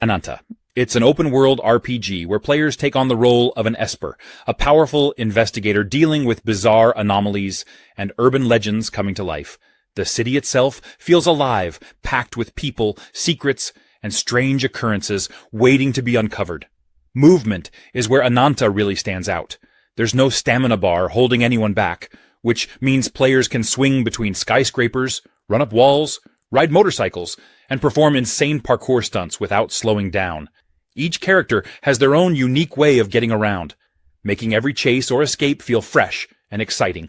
ANANTA. It's an open-world RPG where players take on the role of an Esper, a powerful investigator dealing with bizarre anomalies and urban legends coming to life. The city itself feels alive, packed with people, secrets, and strange occurrences waiting to be uncovered. Movement is where ANANTA really stands out. There's no stamina bar holding anyone back, which means players can swing between skyscrapers, run up walls, ride motorcycles, and perform insane parkour stunts without slowing down. Each character has their own unique way of getting around, making every chase or escape feel fresh and exciting.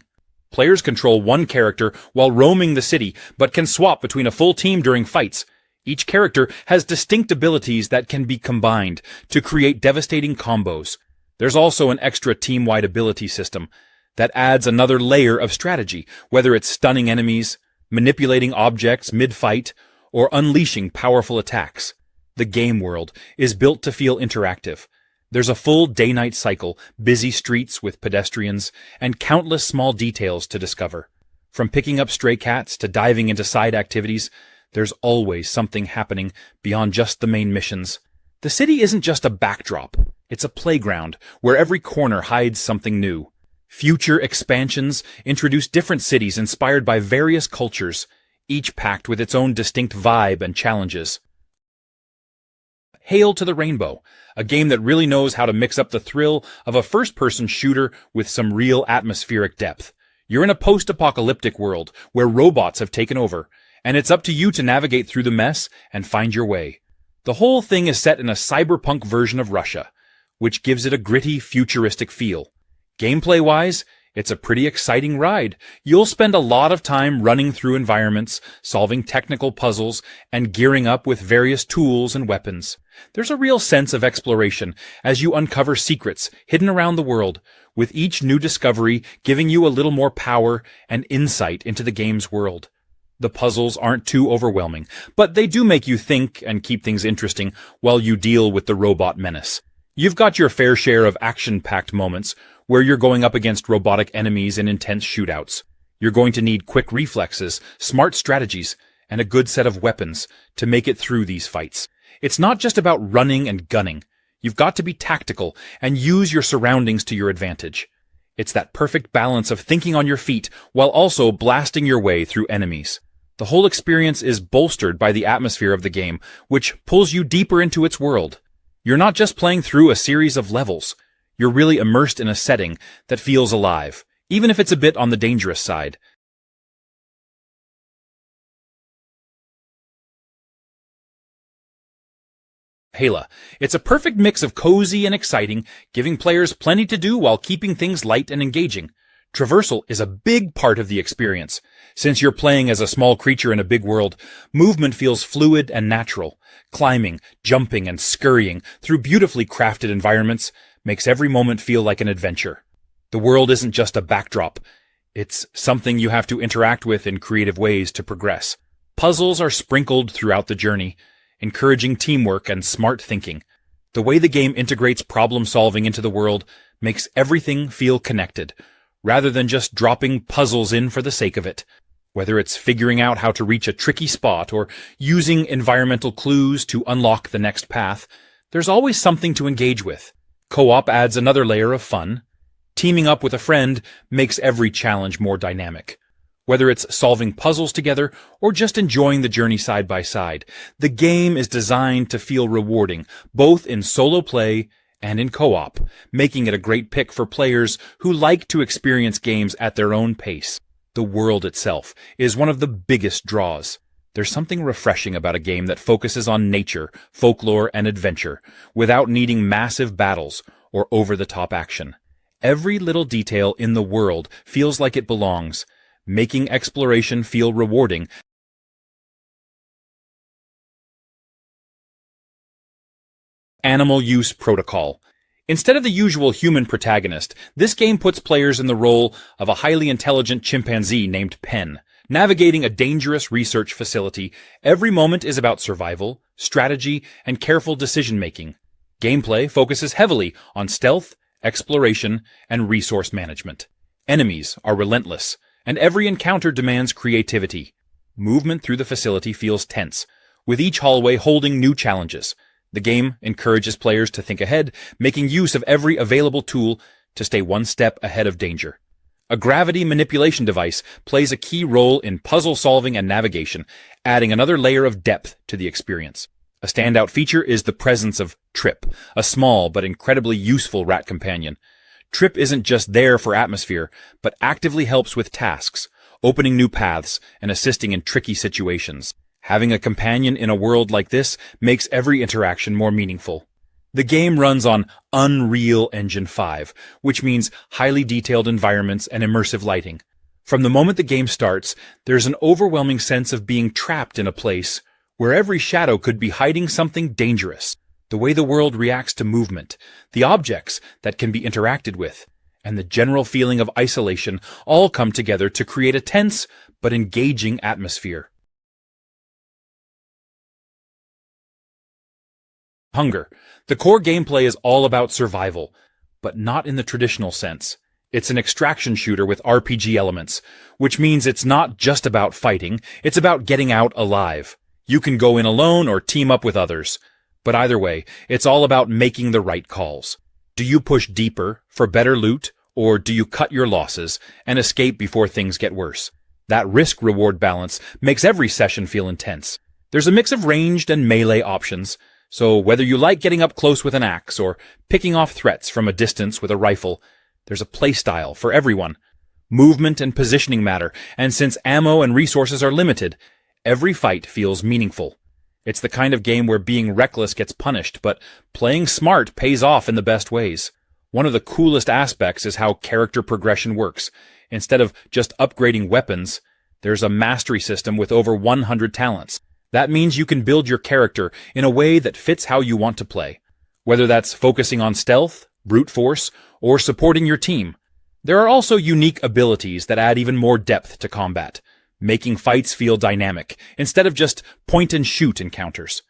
Players control one character while roaming the city, but can swap between a full team during fights. Each character has distinct abilities that can be combined to create devastating combos. There's also an extra team-wide ability system that adds another layer of strategy, whether it's stunning enemies, manipulating objects mid-fight, or unleashing powerful attacks. The game world is built to feel interactive. There's a full day-night cycle, busy streets with pedestrians, and countless small details to discover. From picking up stray cats to diving into side activities, there's always something happening beyond just the main missions. The city isn't just a backdrop. It's a playground where every corner hides something new. Future expansions introduce different cities inspired by various cultures, each packed with its own distinct vibe and challenges. Hail to the Rainbow, a game that really knows how to mix up the thrill of a first-person shooter with some real atmospheric depth. You're in a post-apocalyptic world where robots have taken over, and it's up to you to navigate through the mess and find your way. The whole thing is set in a cyberpunk version of Russia, which gives it a gritty, futuristic feel. Gameplay-wise, it's a pretty exciting ride. You'll spend a lot of time running through environments, solving technical puzzles, and gearing up with various tools and weapons. There's a real sense of exploration as you uncover secrets hidden around the world, with each new discovery giving you a little more power and insight into the game's world. The puzzles aren't too overwhelming, but they do make you think and keep things interesting while you deal with the robot menace. You've got your fair share of action-packed moments where you're going up against robotic enemies in intense shootouts. You're going to need quick reflexes, smart strategies, and a good set of weapons to make it through these fights. It's not just about running and gunning. You've got to be tactical and use your surroundings to your advantage. It's that perfect balance of thinking on your feet while also blasting your way through enemies. The whole experience is bolstered by the atmosphere of the game, which pulls you deeper into its world. You're not just playing through a series of levels. You're really immersed in a setting that feels alive, even if it's a bit on the dangerous side. HELA. It's a perfect mix of cozy and exciting, giving players plenty to do while keeping things light and engaging. Traversal is a big part of the experience. Since you're playing as a small creature in a big world, movement feels fluid and natural. Climbing, jumping, and scurrying through beautifully crafted environments makes every moment feel like an adventure. The world isn't just a backdrop. It's something you have to interact with in creative ways to progress. Puzzles are sprinkled throughout the journey, encouraging teamwork and smart thinking. The way the game integrates problem-solving into the world makes everything feel connected, rather than just dropping puzzles in for the sake of it. Whether it's figuring out how to reach a tricky spot or using environmental clues to unlock the next path, there's always something to engage with. Co-op adds another layer of fun. Teaming up with a friend makes every challenge more dynamic. Whether it's solving puzzles together or just enjoying the journey side by side, the game is designed to feel rewarding, both in solo play and in co-op, making it a great pick for players who like to experience games at their own pace. The world itself is one of the biggest draws. There's something refreshing about a game that focuses on nature, folklore, and adventure, without needing massive battles or over-the-top action. Every little detail in the world feels like it belongs, making exploration feel rewarding. Animal Use Protocol. Instead of the usual human protagonist, this game puts players in the role of a highly intelligent chimpanzee named Pen. Navigating a dangerous research facility, every moment is about survival, strategy, and careful decision-making. Gameplay focuses heavily on stealth, exploration, and resource management. Enemies are relentless, and every encounter demands creativity. Movement through the facility feels tense, with each hallway holding new challenges. The game encourages players to think ahead, making use of every available tool to stay one step ahead of danger. A gravity manipulation device plays a key role in puzzle solving and navigation, adding another layer of depth to the experience. A standout feature is the presence of Trip, a small but incredibly useful rat companion. Trip isn't just there for atmosphere, but actively helps with tasks, opening new paths and assisting in tricky situations. Having a companion in a world like this makes every interaction more meaningful. The game runs on Unreal Engine 5, which means highly detailed environments and immersive lighting. From the moment the game starts, there's an overwhelming sense of being trapped in a place where every shadow could be hiding something dangerous. The way the world reacts to movement, the objects that can be interacted with, and the general feeling of isolation all come together to create a tense but engaging atmosphere. Hunger. The core gameplay is all about survival, but not in the traditional sense. It's an extraction shooter with RPG elements, which means it's not just about fighting, it's about getting out alive. You can go in alone or team up with others, but either way, it's all about making the right calls. Do you push deeper for better loot, or do you cut your losses and escape before things get worse? That risk-reward balance makes every session feel intense. There's a mix of ranged and melee options, so whether you like getting up close with an axe or picking off threats from a distance with a rifle, there's a playstyle for everyone. Movement and positioning matter, and since ammo and resources are limited, every fight feels meaningful. It's the kind of game where being reckless gets punished, but playing smart pays off in the best ways. One of the coolest aspects is how character progression works. Instead of just upgrading weapons, there's a mastery system with over 100 talents. That means you can build your character in a way that fits how you want to play. Whether that's focusing on stealth, brute force, or supporting your team. There are also unique abilities that add even more depth to combat, making fights feel dynamic instead of just point-and-shoot encounters.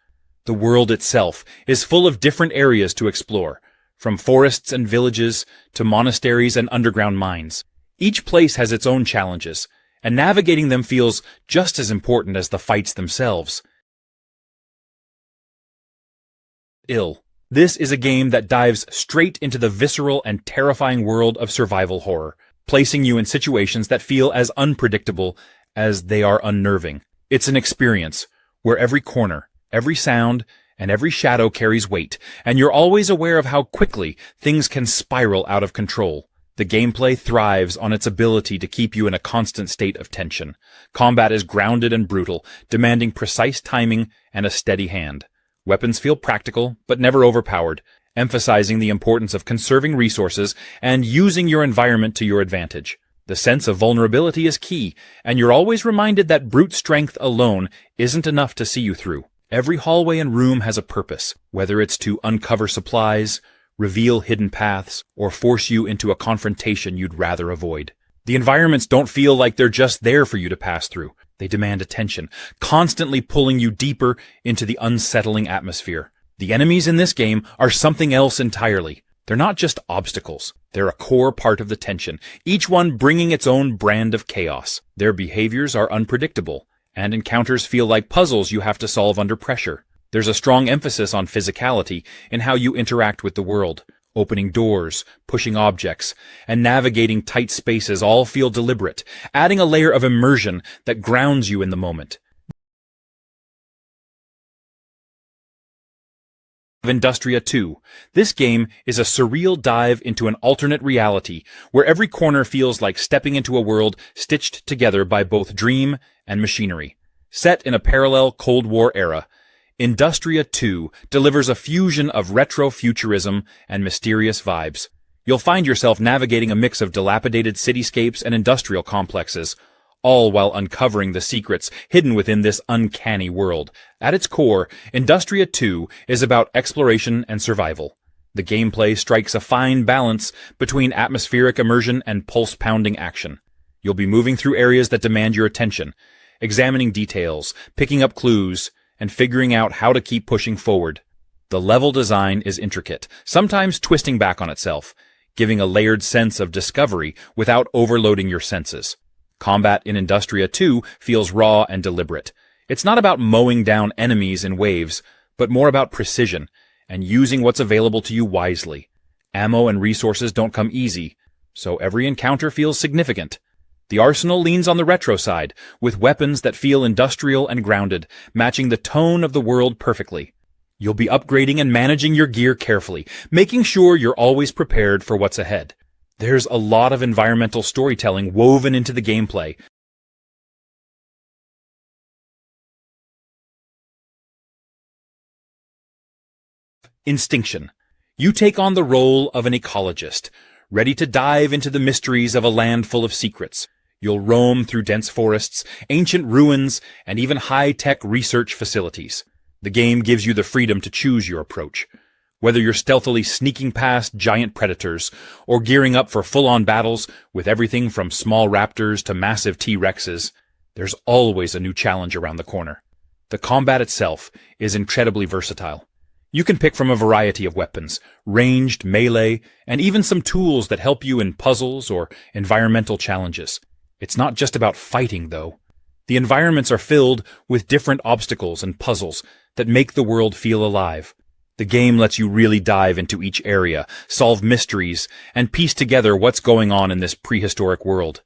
The world itself is full of different areas to explore, from forests and villages to monasteries and underground mines. Each place has its own challenges, and navigating them feels just as important as the fights themselves. This is a game that dives straight into the visceral and terrifying world of survival horror, placing you in situations that feel as unpredictable as they are unnerving. It's an experience where every corner, every sound, and every shadow carries weight, and you're always aware of how quickly things can spiral out of control. The gameplay thrives on its ability to keep you in a constant state of tension. Combat is grounded and brutal, demanding precise timing and a steady hand. Weapons feel practical, but never overpowered, emphasizing the importance of conserving resources and using your environment to your advantage. The sense of vulnerability is key, and you're always reminded that brute strength alone isn't enough to see you through. Every hallway and room has a purpose, whether it's to uncover supplies, reveal hidden paths, or force you into a confrontation you'd rather avoid. The environments don't feel like they're just there for you to pass through. They demand attention, constantly pulling you deeper into the unsettling atmosphere. The enemies in this game are something else entirely. They're not just obstacles. They're a core part of the tension, each one bringing its own brand of chaos. Their behaviors are unpredictable, and encounters feel like puzzles you have to solve under pressure. There's a strong emphasis on physicality in how you interact with the world. Opening doors, pushing objects, and navigating tight spaces all feel deliberate, adding a layer of immersion that grounds you in the moment. Industria 2. This game is a surreal dive into an alternate reality where every corner feels like stepping into a world stitched together by both dream and machinery. Set in a parallel Cold War era, Industria 2 delivers a fusion of retro-futurism and mysterious vibes. You'll find yourself navigating a mix of dilapidated cityscapes and industrial complexes, all while uncovering the secrets hidden within this uncanny world. At its core, Industria 2 is about exploration and survival. The gameplay strikes a fine balance between atmospheric immersion and pulse-pounding action. You'll be moving through areas that demand your attention, examining details, picking up clues, and figuring out how to keep pushing forward. The level design is intricate, sometimes twisting back on itself, giving a layered sense of discovery without overloading your senses. Combat in Industria 2 feels raw and deliberate. It's not about mowing down enemies in waves, but more about precision and using what's available to you wisely. Ammo and resources don't come easy, so every encounter feels significant. The arsenal leans on the retro side, with weapons that feel industrial and grounded, matching the tone of the world perfectly. You'll be upgrading and managing your gear carefully, making sure you're always prepared for what's ahead. There's a lot of environmental storytelling woven into the gameplay. Instinction. You take on the role of an ecologist, ready to dive into the mysteries of a land full of secrets. You'll roam through dense forests, ancient ruins, and even high-tech research facilities. The game gives you the freedom to choose your approach. Whether you're stealthily sneaking past giant predators or gearing up for full-on battles with everything from small raptors to massive T-Rexes, there's always a new challenge around the corner. The combat itself is incredibly versatile. You can pick from a variety of weapons, ranged, melee, and even some tools that help you in puzzles or environmental challenges. It's not just about fighting, though. The environments are filled with different obstacles and puzzles that make the world feel alive. The game lets you really dive into each area, solve mysteries, and piece together what's going on in this prehistoric world.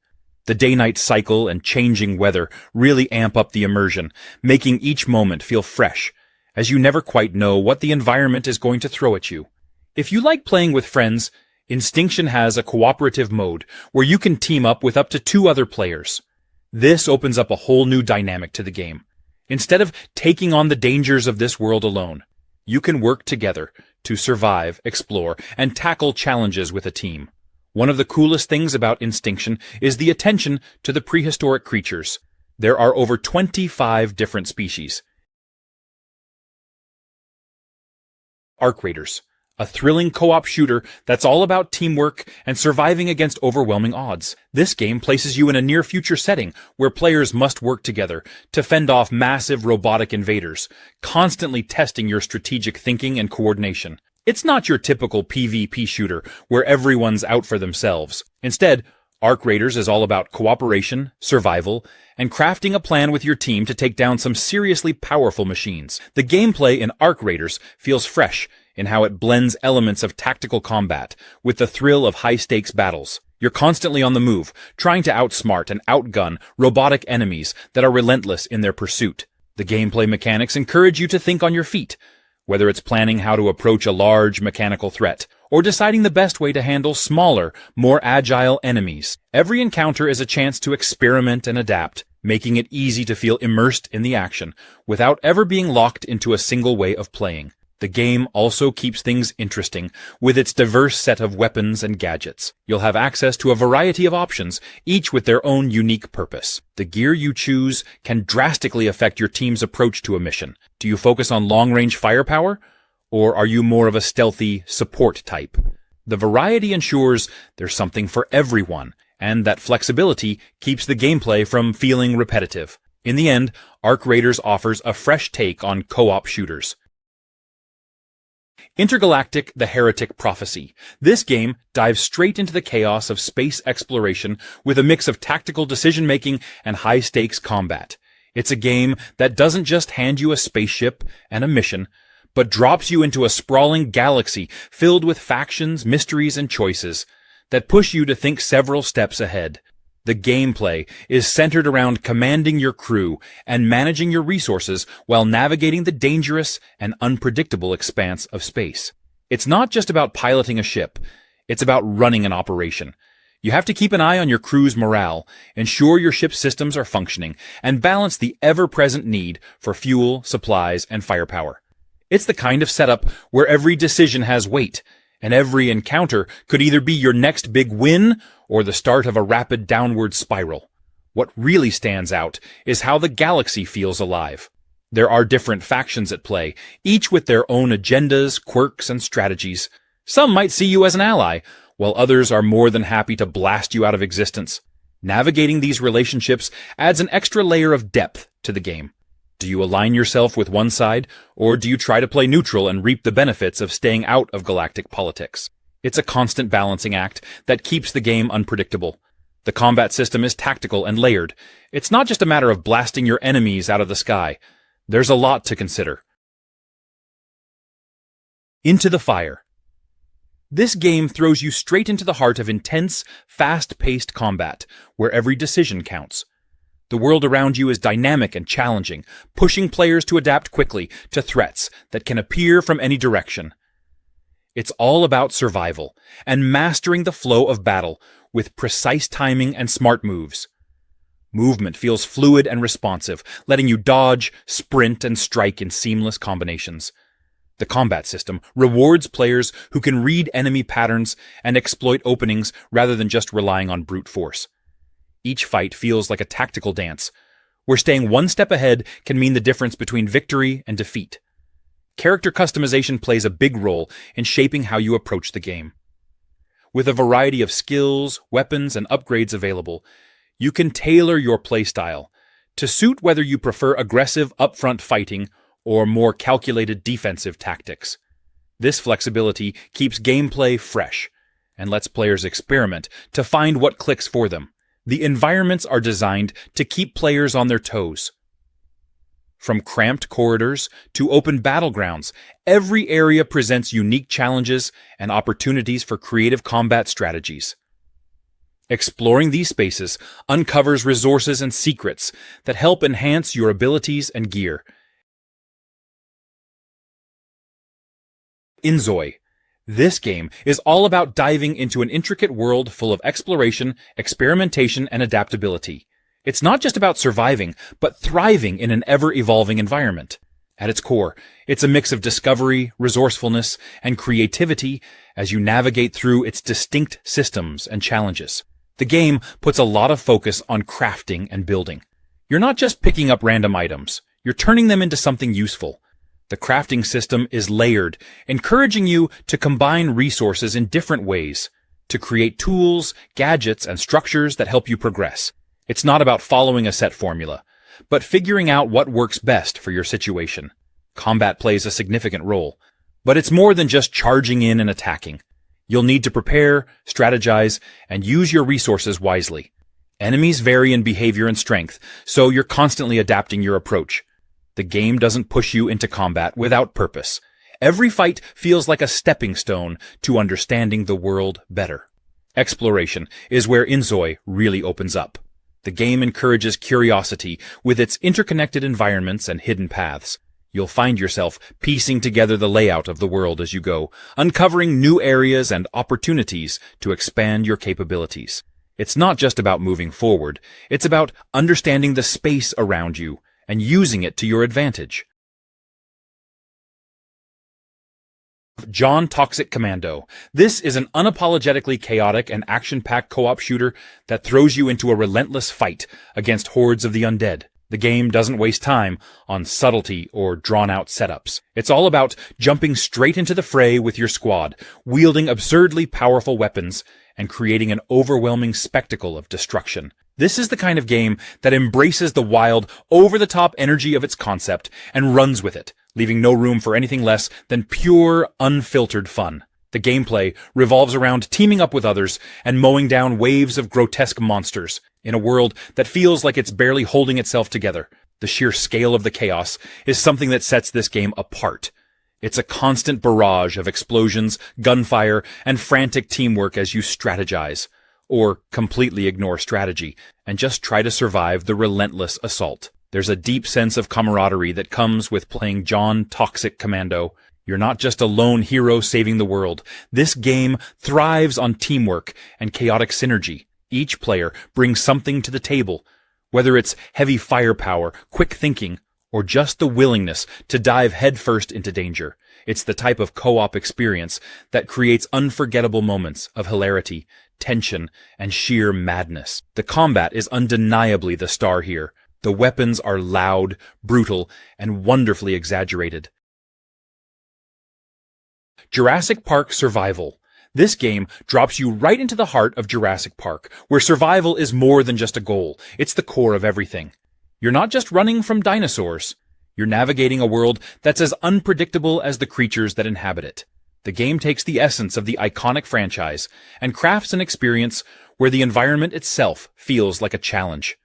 The day-night cycle and changing weather really amp up the immersion, making each moment feel fresh, as you never quite know what the environment is going to throw at you. If you like playing with friends, Instinction has a cooperative mode where you can team up with up to 2 other players. This opens up a whole new dynamic to the game. Instead of taking on the dangers of this world alone, you can work together to survive, explore, and tackle challenges with a team. One of the coolest things about Instinction is the attention to the prehistoric creatures. There are over 25 different species. Arc Raiders, a thrilling co-op shooter that's all about teamwork and surviving against overwhelming odds. This game places you in a near-future setting where players must work together to fend off massive robotic invaders, constantly testing your strategic thinking and coordination. It's not your typical PvP shooter where everyone's out for themselves. Instead, Arc Raiders is all about cooperation, survival, and crafting a plan with your team to take down some seriously powerful machines. The gameplay in Arc Raiders feels fresh in how it blends elements of tactical combat with the thrill of high-stakes battles. You're constantly on the move, trying to outsmart and outgun robotic enemies that are relentless in their pursuit. The gameplay mechanics encourage you to think on your feet, whether it's planning how to approach a large mechanical threat, or deciding the best way to handle smaller, more agile enemies. Every encounter is a chance to experiment and adapt, making it easy to feel immersed in the action, without ever being locked into a single way of playing. The game also keeps things interesting with its diverse set of weapons and gadgets. You'll have access to a variety of options, each with their own unique purpose. The gear you choose can drastically affect your team's approach to a mission. Do you focus on long-range firepower, or are you more of a stealthy support type? The variety ensures there's something for everyone, and that flexibility keeps the gameplay from feeling repetitive. In the end, Arc Raiders offers a fresh take on co-op shooters. Intergalactic: The Heretic Prophecy. This game dives straight into the chaos of space exploration with a mix of tactical decision-making and high-stakes combat. It's a game that doesn't just hand you a spaceship and a mission, but drops you into a sprawling galaxy filled with factions, mysteries, and choices that push you to think several steps ahead. The gameplay is centered around commanding your crew and managing your resources while navigating the dangerous and unpredictable expanse of space. It's not just about piloting a ship, it's about running an operation. You have to keep an eye on your crew's morale, ensure your ship's systems are functioning, and balance the ever-present need for fuel, supplies, and firepower. It's the kind of setup where every decision has weight, and every encounter could either be your next big win or the start of a rapid downward spiral. What really stands out is how the galaxy feels alive. There are different factions at play, each with their own agendas, quirks, and strategies. Some might see you as an ally, while others are more than happy to blast you out of existence. Navigating these relationships adds an extra layer of depth to the game. Do you align yourself with one side, or do you try to play neutral and reap the benefits of staying out of galactic politics? It's a constant balancing act that keeps the game unpredictable. The combat system is tactical and layered. It's not just a matter of blasting your enemies out of the sky. There's a lot to consider. Into the Fire. This game throws you straight into the heart of intense, fast-paced combat, where every decision counts. The world around you is dynamic and challenging, pushing players to adapt quickly to threats that can appear from any direction. It's all about survival and mastering the flow of battle with precise timing and smart moves. Movement feels fluid and responsive, letting you dodge, sprint, and strike in seamless combinations. The combat system rewards players who can read enemy patterns and exploit openings rather than just relying on brute force. Each fight feels like a tactical dance, where staying one step ahead can mean the difference between victory and defeat. Character customization plays a big role in shaping how you approach the game. With a variety of skills, weapons, and upgrades available, you can tailor your playstyle to suit whether you prefer aggressive upfront fighting or more calculated defensive tactics. This flexibility keeps gameplay fresh and lets players experiment to find what clicks for them. The environments are designed to keep players on their toes. From cramped corridors to open battlegrounds, every area presents unique challenges and opportunities for creative combat strategies. Exploring these spaces uncovers resources and secrets that help enhance your abilities and gear. INZOI. This game is all about diving into an intricate world full of exploration, experimentation, and adaptability. It's not just about surviving, but thriving in an ever-evolving environment. At its core, it's a mix of discovery, resourcefulness, and creativity as you navigate through its distinct systems and challenges. The game puts a lot of focus on crafting and building. You're not just picking up random items, you're turning them into something useful. The crafting system is layered, encouraging you to combine resources in different ways, to create tools, gadgets, and structures that help you progress. It's not about following a set formula, but figuring out what works best for your situation. Combat plays a significant role, but it's more than just charging in and attacking. You'll need to prepare, strategize, and use your resources wisely. Enemies vary in behavior and strength, so you're constantly adapting your approach. The game doesn't push you into combat without purpose. Every fight feels like a stepping stone to understanding the world better. Exploration is where INZOI really opens up. The game encourages curiosity with its interconnected environments and hidden paths. You'll find yourself piecing together the layout of the world as you go, uncovering new areas and opportunities to expand your capabilities. It's not just about moving forward, it's about understanding the space around you and using it to your advantage. John Toxic Commando. This is an unapologetically chaotic and action-packed co-op shooter that throws you into a relentless fight against hordes of the undead. The game doesn't waste time on subtlety or drawn-out setups. It's all about jumping straight into the fray with your squad, wielding absurdly powerful weapons, and creating an overwhelming spectacle of destruction. This is the kind of game that embraces the wild, over-the-top energy of its concept and runs with it, leaving no room for anything less than pure, unfiltered fun. The gameplay revolves around teaming up with others and mowing down waves of grotesque monsters. In a world that feels like it's barely holding itself together, the sheer scale of the chaos is something that sets this game apart. It's a constant barrage of explosions, gunfire, and frantic teamwork as you strategize, or completely ignore strategy, and just try to survive the relentless assault. There's a deep sense of camaraderie that comes with playing John Toxic Commando. You're not just a lone hero saving the world. This game thrives on teamwork and chaotic synergy. Each player brings something to the table, whether it's heavy firepower, quick thinking, or just the willingness to dive headfirst into danger. It's the type of co-op experience that creates unforgettable moments of hilarity, tension, and sheer madness. The combat is undeniably the star here. The weapons are loud, brutal, and wonderfully exaggerated. Jurassic Park Survival. This game drops you right into the heart of Jurassic Park, where survival is more than just a goal. It's the core of everything. You're not just running from dinosaurs. You're navigating a world that's as unpredictable as the creatures that inhabit it. The game takes the essence of the iconic franchise and crafts an experience where the environment itself feels like a challenge.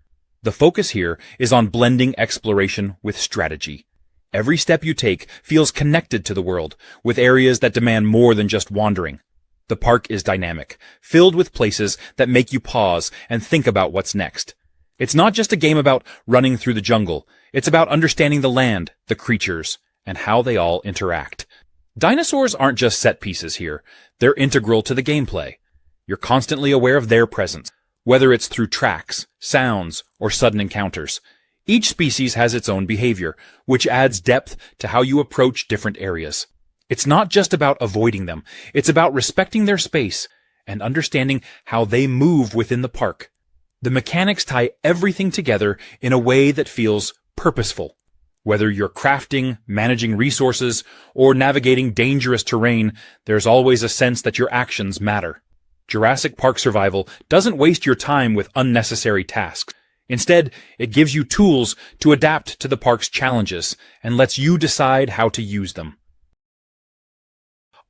The focus here is on blending exploration with strategy. Every step you take feels connected to the world, with areas that demand more than just wandering. The park is dynamic, filled with places that make you pause and think about what's next. It's not just a game about running through the jungle. It's about understanding the land, the creatures, and how they all interact. Dinosaurs aren't just set pieces here. They're integral to the gameplay. You're constantly aware of their presence, whether it's through tracks, sounds, or sudden encounters. Each species has its own behavior, which adds depth to how you approach different areas. It's not just about avoiding them. It's about respecting their space and understanding how they move within the park. The mechanics tie everything together in a way that feels purposeful. Whether you're crafting, managing resources, or navigating dangerous terrain, there's always a sense that your actions matter. Jurassic Park Survival doesn't waste your time with unnecessary tasks. Instead, it gives you tools to adapt to the park's challenges and lets you decide how to use them.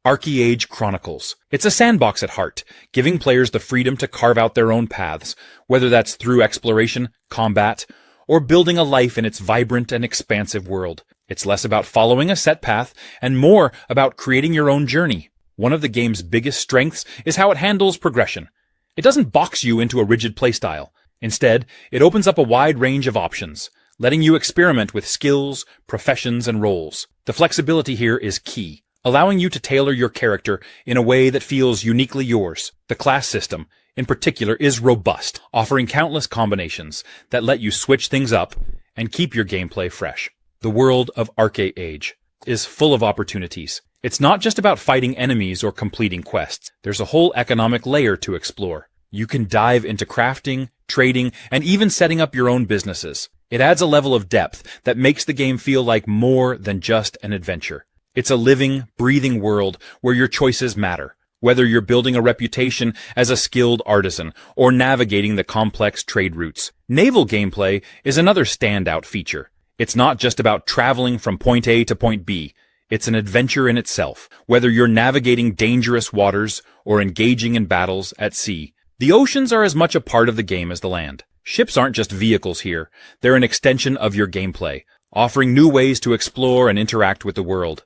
ARCHEAGE Chronicles. It's a sandbox at heart, giving players the freedom to carve out their own paths, whether that's through exploration, combat, or building a life in its vibrant and expansive world. It's less about following a set path and more about creating your own journey. One of the game's biggest strengths is how it handles progression. It doesn't box you into a rigid playstyle. Instead, it opens up a wide range of options, letting you experiment with skills, professions, and roles. The flexibility here is key, allowing you to tailor your character in a way that feels uniquely yours. The class system, in particular, is robust, offering countless combinations that let you switch things up and keep your gameplay fresh. The world of ARCHEAGE is full of opportunities. It's not just about fighting enemies or completing quests. There's a whole economic layer to explore. You can dive into crafting, trading, and even setting up your own businesses. It adds a level of depth that makes the game feel like more than just an adventure. It's a living, breathing world where your choices matter, whether you're building a reputation as a skilled artisan or navigating the complex trade routes. Naval gameplay is another standout feature. It's not just about traveling from point A to point B. It's an adventure in itself, whether you're navigating dangerous waters or engaging in battles at sea. The oceans are as much a part of the game as the land. Ships aren't just vehicles here. They're an extension of your gameplay, offering new ways to explore and interact with the world.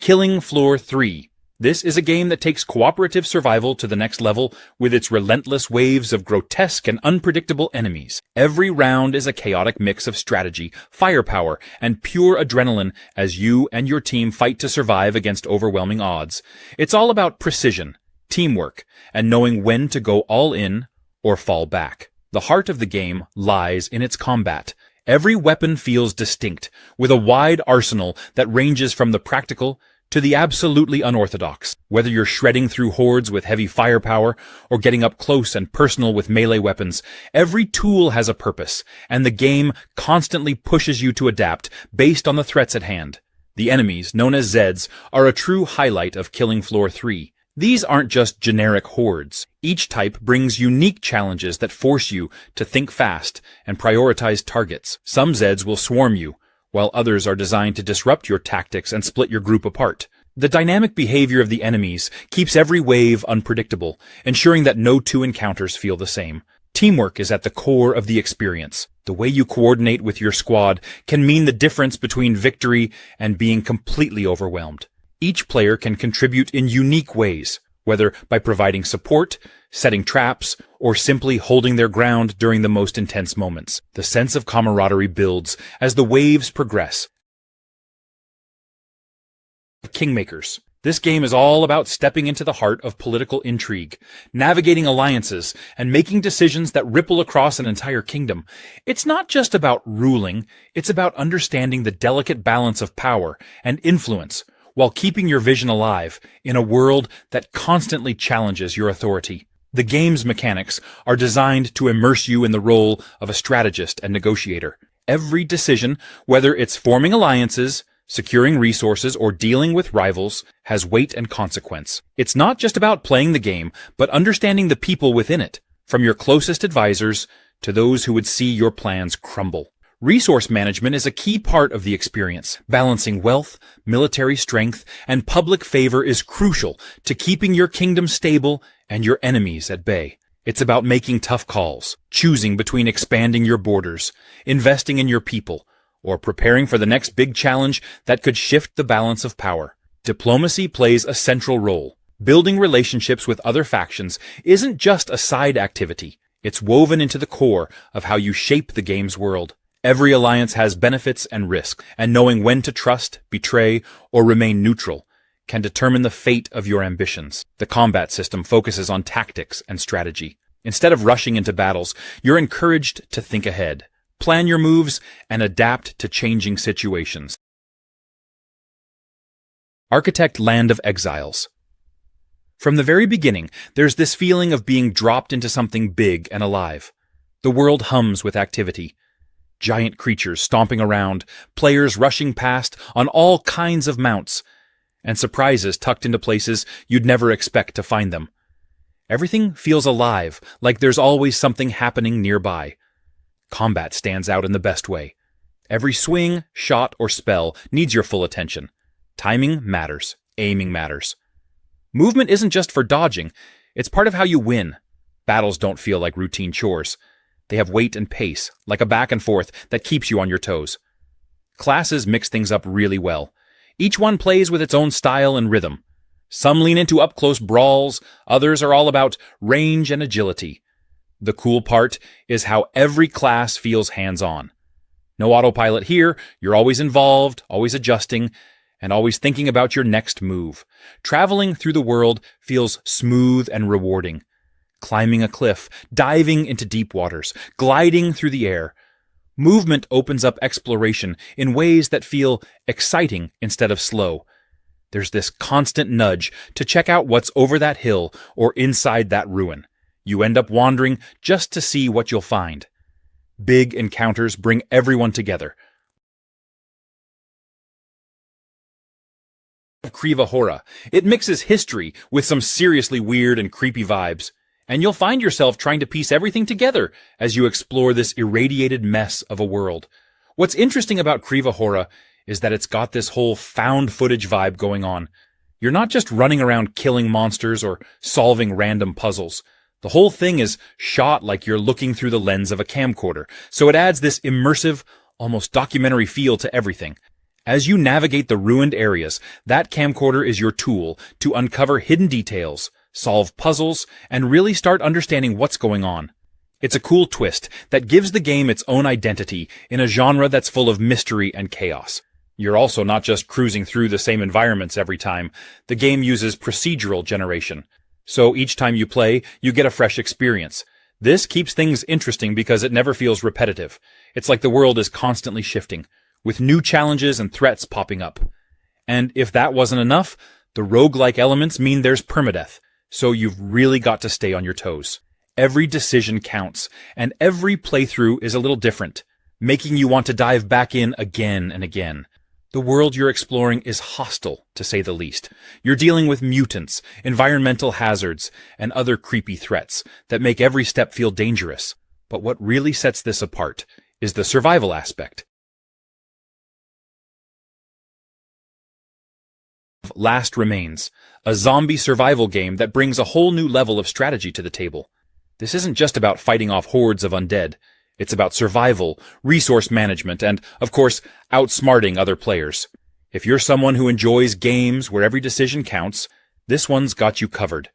Killing Floor 3. This is a game that takes cooperative survival to the next level with its relentless waves of grotesque and unpredictable enemies. Every round is a chaotic mix of strategy, firepower, and pure adrenaline as you and your team fight to survive against overwhelming odds. It's all about precision, teamwork, and knowing when to go all in or fall back. The heart of the game lies in its combat. Every weapon feels distinct, with a wide arsenal that ranges from the practical to the absolutely unorthodox. Whether you're shredding through hordes with heavy firepower or getting up close and personal with melee weapons, every tool has a purpose, and the game constantly pushes you to adapt based on the threats at hand. The enemies, known as Zeds, are a true highlight of Killing Floor 3. These aren't just generic hordes. Each type brings unique challenges that force you to think fast and prioritize targets. Some Zeds will swarm you, while others are designed to disrupt your tactics and split your group apart. The dynamic behavior of the enemies keeps every wave unpredictable, ensuring that no two encounters feel the same. Teamwork is at the core of the experience. The way you coordinate with your squad can mean the difference between victory and being completely overwhelmed. Each player can contribute in unique ways, whether by providing support, setting traps, or simply holding their ground during the most intense moments. The sense of camaraderie builds as the waves progress. Kingmakers. This game is all about stepping into the heart of political intrigue, navigating alliances, and making decisions that ripple across an entire kingdom. It's not just about ruling, it's about understanding the delicate balance of power and influence while keeping your vision alive in a world that constantly challenges your authority. The game's mechanics are designed to immerse you in the role of a strategist and negotiator. Every decision, whether it's forming alliances, securing resources, or dealing with rivals, has weight and consequence. It's not just about playing the game, but understanding the people within it, from your closest advisors to those who would see your plans crumble. Resource management is a key part of the experience. Balancing wealth, military strength, and public favor is crucial to keeping your kingdom stable and your enemies at bay. It's about making tough calls, choosing between expanding your borders, investing in your people, or preparing for the next big challenge that could shift the balance of power. Diplomacy plays a central role. Building relationships with other factions isn't just a side activity. It's woven into the core of how you shape the game's world. Every alliance has benefits and risks, and knowing when to trust, betray, or remain neutral can determine the fate of your ambitions. The combat system focuses on tactics and strategy. Instead of rushing into battles, you're encouraged to think ahead, plan your moves, and adapt to changing situations. Architect Land of Exiles. From the very beginning, there's this feeling of being dropped into something big and alive. The world hums with activity. Giant creatures stomping around, players rushing past on all kinds of mounts, and surprises tucked into places you'd never expect to find them. Everything feels alive, like there's always something happening nearby. Combat stands out in the best way. Every swing, shot, or spell needs your full attention. Timing matters. Aiming matters. Movement isn't just for dodging. It's part of how you win. Battles don't feel like routine chores. They have weight and pace, like a back and forth that keeps you on your toes. Classes mix things up really well. Each one plays with its own style and rhythm. Some lean into up-close brawls, others are all about range and agility. The cool part is how every class feels hands-on. No autopilot here, you're always involved, always adjusting, and always thinking about your next move. Traveling through the world feels smooth and rewarding. Climbing a cliff, diving into deep waters, gliding through the air. Movement opens up exploration in ways that feel exciting instead of slow. There's this constant nudge to check out what's over that hill or inside that ruin. You end up wandering just to see what you'll find. Big encounters bring everyone together. Kriva Hora. It mixes history with some seriously weird and creepy vibes, and you'll find yourself trying to piece everything together as you explore this irradiated mess of a world. What's interesting about Kriva Hora is that it's got this whole found footage vibe going on. You're not just running around killing monsters or solving random puzzles. The whole thing is shot like you're looking through the lens of a camcorder, so it adds this immersive, almost documentary feel to everything. As you navigate the ruined areas, that camcorder is your tool to uncover hidden details, solve puzzles, and really start understanding what's going on. It's a cool twist that gives the game its own identity in a genre that's full of mystery and chaos. You're also not just cruising through the same environments every time. The game uses procedural generation. So each time you play, you get a fresh experience. This keeps things interesting because it never feels repetitive. It's like the world is constantly shifting, with new challenges and threats popping up. And if that wasn't enough, the roguelike elements mean there's permadeath, so you've really got to stay on your toes. Every decision counts, and every playthrough is a little different, making you want to dive back in again and again. The world you're exploring is hostile, to say the least. You're dealing with mutants, environmental hazards, and other creepy threats that make every step feel dangerous. But what really sets this apart is the survival aspect. Last Remains, a zombie survival game that brings a whole new level of strategy to the table. This isn't just about fighting off hordes of undead. It's about survival, resource management, and, of course, outsmarting other players. If you're someone who enjoys games where every decision counts, this one's got you covered.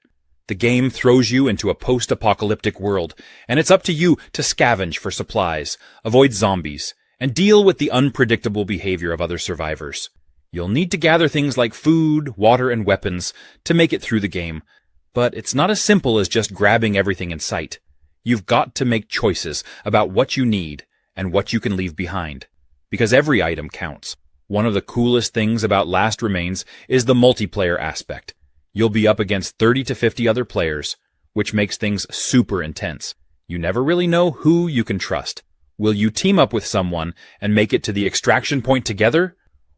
The game throws you into a post-apocalyptic world, and it's up to you to scavenge for supplies, avoid zombies, and deal with the unpredictable behavior of other survivors. You'll need to gather things like food, water, and weapons to make it through the game, but it's not as simple as just grabbing everything in sight. You've got to make choices about what you need and what you can leave behind, because every item counts. One of the coolest things about Last Remains is the multiplayer aspect. You'll be up against 30 to 50 other players, which makes things super intense. You never really know who you can trust. Will you team up with someone and make it to the extraction point together?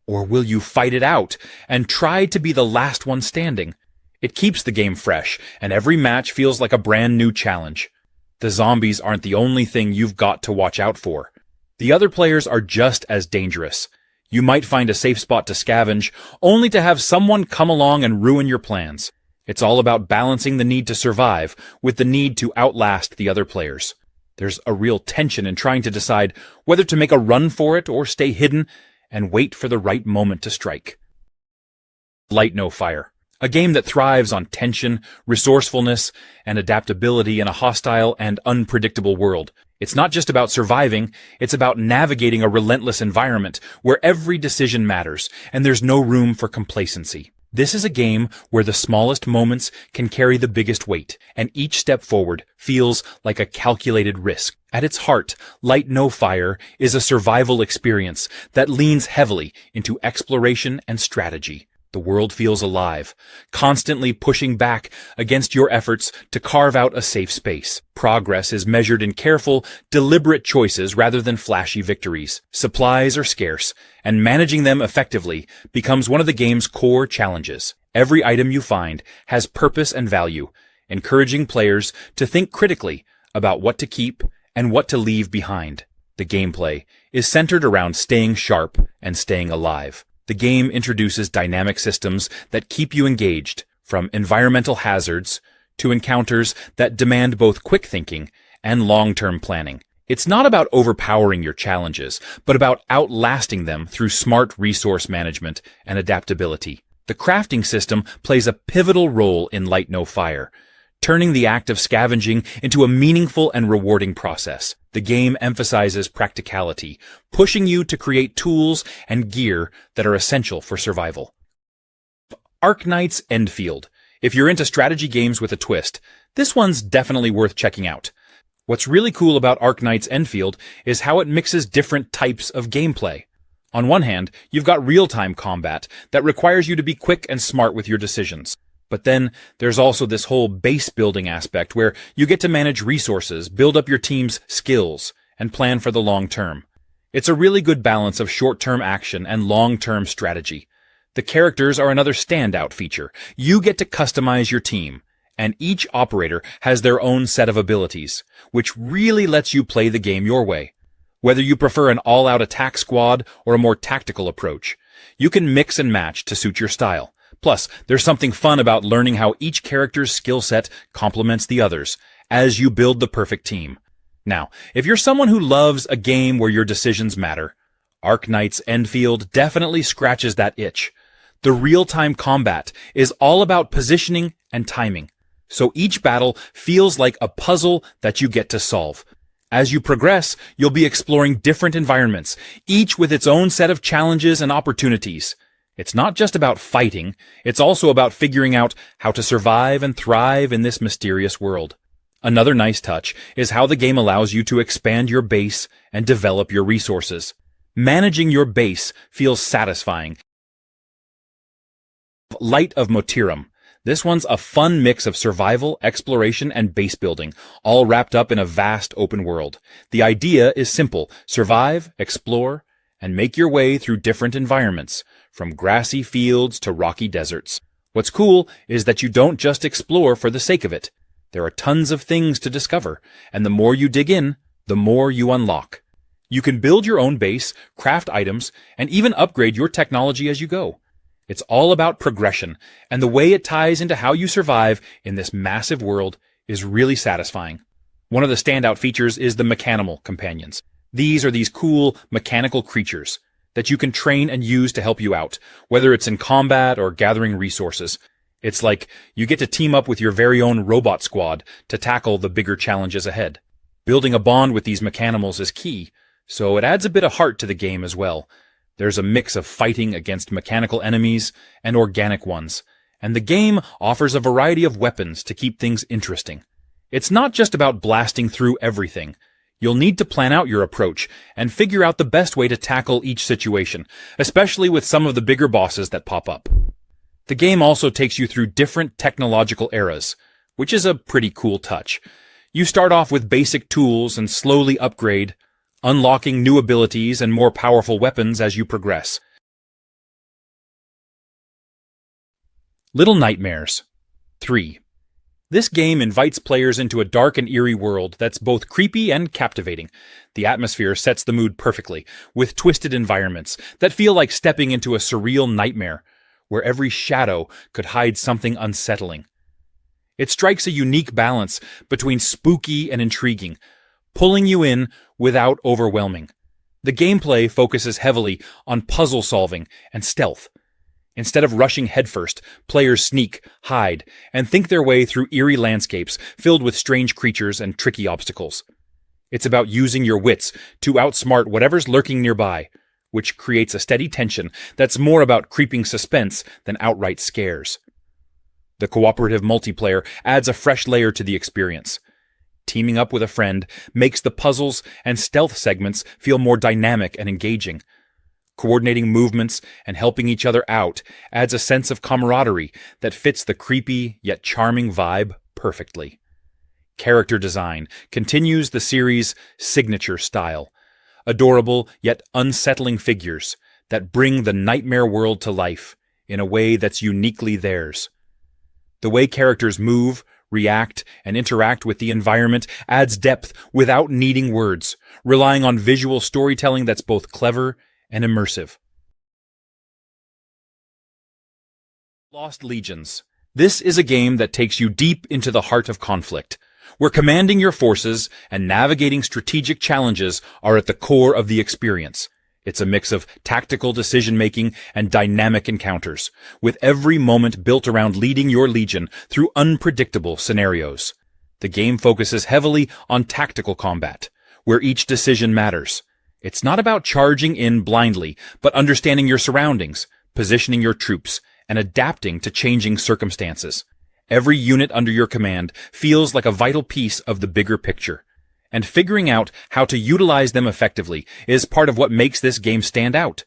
Or will you fight it out and try to be the last one standing? It keeps the game fresh, and every match feels like a brand new challenge. The zombies aren't the only thing you've got to watch out for. The other players are just as dangerous. You might find a safe spot to scavenge, only to have someone come along and ruin your plans. It's all about balancing the need to survive with the need to outlast the other players. There's a real tension in trying to decide whether to make a run for it or stay hidden and wait for the right moment to strike. Light No Fire, a game that thrives on tension, resourcefulness, and adaptability in a hostile and unpredictable world. It's not just about surviving, it's about navigating a relentless environment where every decision matters, and there's no room for complacency. This is a game where the smallest moments can carry the biggest weight, and each step forward feels like a calculated risk. At its heart, Light No Fire is a survival experience that leans heavily into exploration and strategy. The world feels alive, constantly pushing back against your efforts to carve out a safe space. Progress is measured in careful, deliberate choices rather than flashy victories. Supplies are scarce, and managing them effectively becomes one of the game's core challenges. Every item you find has purpose and value, encouraging players to think critically about what to keep and what to leave behind. The gameplay is centered around staying sharp and staying alive. The game introduces dynamic systems that keep you engaged, from environmental hazards to encounters that demand both quick thinking and long-term planning. It's not about overpowering your challenges, but about outlasting them through smart resource management and adaptability. The crafting system plays a pivotal role in Light No Fire, turning the act of scavenging into a meaningful and rewarding process. The game emphasizes practicality, pushing you to create tools and gear that are essential for survival. Arknight's Endfield. If you're into strategy games with a twist, this one's definitely worth checking out. What's really cool about Arknight's Endfield is how it mixes different types of gameplay. On one hand, you've got real-time combat that requires you to be quick and smart with your decisions. But then there's also this whole base-building aspect where you get to manage resources, build up your team's skills, and plan for the long term. It's a really good balance of short-term action and long-term strategy. The characters are another standout feature. You get to customize your team, and each operator has their own set of abilities, which really lets you play the game your way. Whether you prefer an all-out attack squad or a more tactical approach, you can mix and match to suit your style. Plus, there's something fun about learning how each character's skill set complements the others as you build the perfect team. Now, if you're someone who loves a game where your decisions matter, Arknight's Endfield definitely scratches that itch. The real-time combat is all about positioning and timing, so each battle feels like a puzzle that you get to solve. As you progress, you'll be exploring different environments, each with its own set of challenges and opportunities. It's not just about fighting, it's also about figuring out how to survive and thrive in this mysterious world. Another nice touch is how the game allows you to expand your base and develop your resources. Managing your base feels satisfying. Light of Motirum. This one's a fun mix of survival, exploration, and base building, all wrapped up in a vast open world. The idea is simple: survive, explore, and make your way through different environments, from grassy fields to rocky deserts. What's cool is that you don't just explore for the sake of it. There are tons of things to discover, and the more you dig in, the more you unlock. You can build your own base, craft items, and even upgrade your technology as you go. It's all about progression, and the way it ties into how you survive in this massive world is really satisfying. One of the standout features is the mechanimal companions. These are these cool mechanical creatures that you can train and use to help you out, whether it's in combat or gathering resources. It's like you get to team up with your very own robot squad to tackle the bigger challenges ahead. Building a bond with these mechanimals is key, so it adds a bit of heart to the game as well. There's a mix of fighting against mechanical enemies and organic ones, and the game offers a variety of weapons to keep things interesting. It's not just about blasting through everything. You'll need to plan out your approach and figure out the best way to tackle each situation, especially with some of the bigger bosses that pop up. The game also takes you through different technological eras, which is a pretty cool touch. You start off with basic tools and slowly upgrade, unlocking new abilities and more powerful weapons as you progress. Little Nightmares 3. This game invites players into a dark and eerie world that's both creepy and captivating. The atmosphere sets the mood perfectly, with twisted environments that feel like stepping into a surreal nightmare, where every shadow could hide something unsettling. It strikes a unique balance between spooky and intriguing, pulling you in without overwhelming. The gameplay focuses heavily on puzzle solving and stealth. Instead of rushing headfirst, players sneak, hide, and think their way through eerie landscapes filled with strange creatures and tricky obstacles. It's about using your wits to outsmart whatever's lurking nearby, which creates a steady tension that's more about creeping suspense than outright scares. The cooperative multiplayer adds a fresh layer to the experience. Teaming up with a friend makes the puzzles and stealth segments feel more dynamic and engaging. Coordinating movements and helping each other out adds a sense of camaraderie that fits the creepy yet charming vibe perfectly. Character design continues the series' signature style. Adorable yet unsettling figures that bring the nightmare world to life in a way that's uniquely theirs. The way characters move, react, and interact with the environment adds depth without needing words, relying on visual storytelling that's both clever and immersive. Lost Legions. This is a game that takes you deep into the heart of conflict, where commanding your forces and navigating strategic challenges are at the core of the experience. It's a mix of tactical decision-making and dynamic encounters, with every moment built around leading your legion through unpredictable scenarios. The game focuses heavily on tactical combat, where each decision matters. It's not about charging in blindly, but understanding your surroundings, positioning your troops, and adapting to changing circumstances. Every unit under your command feels like a vital piece of the bigger picture, and figuring out how to utilize them effectively is part of what makes this game stand out.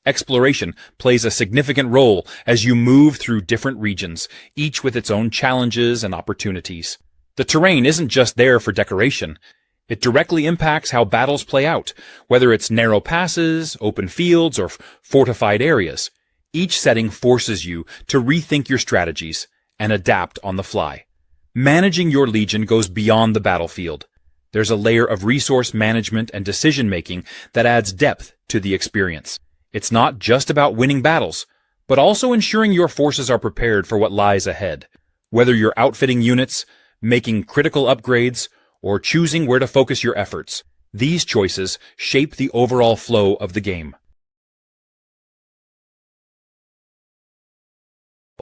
Exploration plays a significant role as you move through different regions, each with its own challenges and opportunities. The terrain isn't just there for decoration. It directly impacts how battles play out, whether it's narrow passes, open fields, or fortified areas. Each setting forces you to rethink your strategies and adapt on the fly. Managing your legion goes beyond the battlefield. There's a layer of resource management and decision-making that adds depth to the experience. It's not just about winning battles, but also ensuring your forces are prepared for what lies ahead. Whether you're outfitting units, making critical upgrades, or choosing where to focus your efforts, these choices shape the overall flow of the game.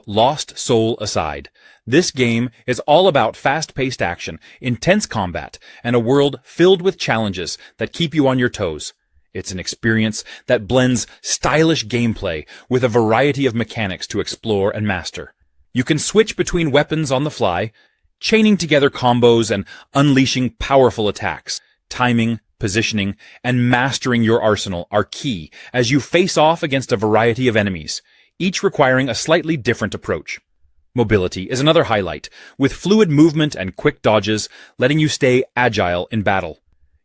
Lost Soul aside, this game is all about fast-paced action, intense combat, and a world filled with challenges that keep you on your toes. It's an experience that blends stylish gameplay with a variety of mechanics to explore and master. You can switch between weapons on the fly, chaining together combos and unleashing powerful attacks. Timing, positioning, and mastering your arsenal are key as you face off against a variety of enemies, each requiring a slightly different approach. Mobility is another highlight, with fluid movement and quick dodges letting you stay agile in battle.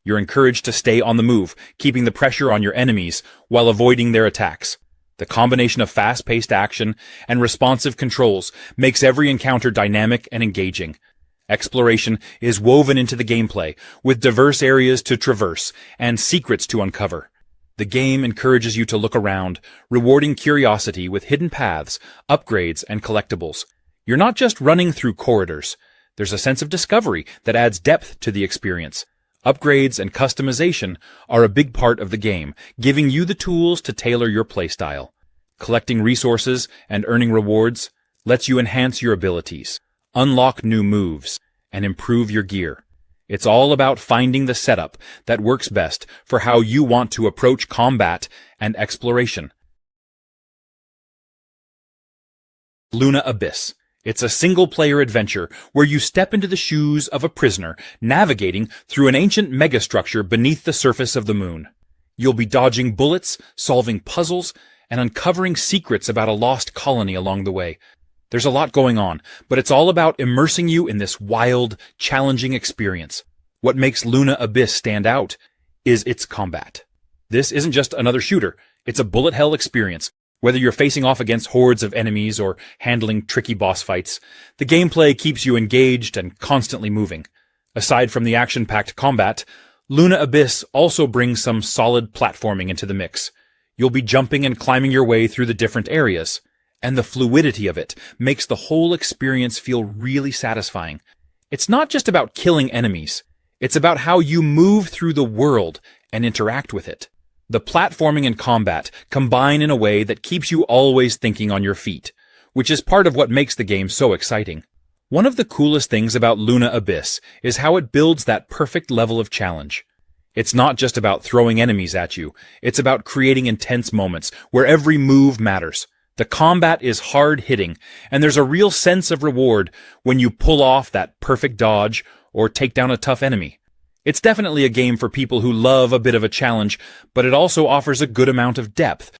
You're encouraged to stay on the move, keeping the pressure on your enemies while avoiding their attacks. The combination of fast-paced action and responsive controls makes every encounter dynamic and engaging. Exploration is woven into the gameplay, with diverse areas to traverse and secrets to uncover. The game encourages you to look around, rewarding curiosity with hidden paths, upgrades, and collectibles. You're not just running through corridors. There's a sense of discovery that adds depth to the experience. Upgrades and customization are a big part of the game, giving you the tools to tailor your playstyle. Collecting resources and earning rewards lets you enhance your abilities, unlock new moves, and improve your gear. It's all about finding the setup that works best for how you want to approach combat and exploration. Luna Abyss. It's a single-player adventure where you step into the shoes of a prisoner navigating through an ancient megastructure beneath the surface of the moon. You'll be dodging bullets, solving puzzles, and uncovering secrets about a lost colony along the way. There's a lot going on, but it's all about immersing you in this wild, challenging experience. What makes Luna Abyss stand out is its combat. This isn't just another shooter, it's a bullet hell experience. Whether you're facing off against hordes of enemies or handling tricky boss fights, the gameplay keeps you engaged and constantly moving. Aside from the action-packed combat, Luna Abyss also brings some solid platforming into the mix. You'll be jumping and climbing your way through the different areas, and the fluidity of it makes the whole experience feel really satisfying. It's not just about killing enemies, it's about how you move through the world and interact with it. The platforming and combat combine in a way that keeps you always thinking on your feet, which is part of what makes the game so exciting. One of the coolest things about Luna Abyss is how it builds that perfect level of challenge. It's not just about throwing enemies at you, it's about creating intense moments where every move matters. The combat is hard-hitting, and there's a real sense of reward when you pull off that perfect dodge or take down a tough enemy. It's definitely a game for people who love a bit of a challenge, but it also offers a good amount of depth.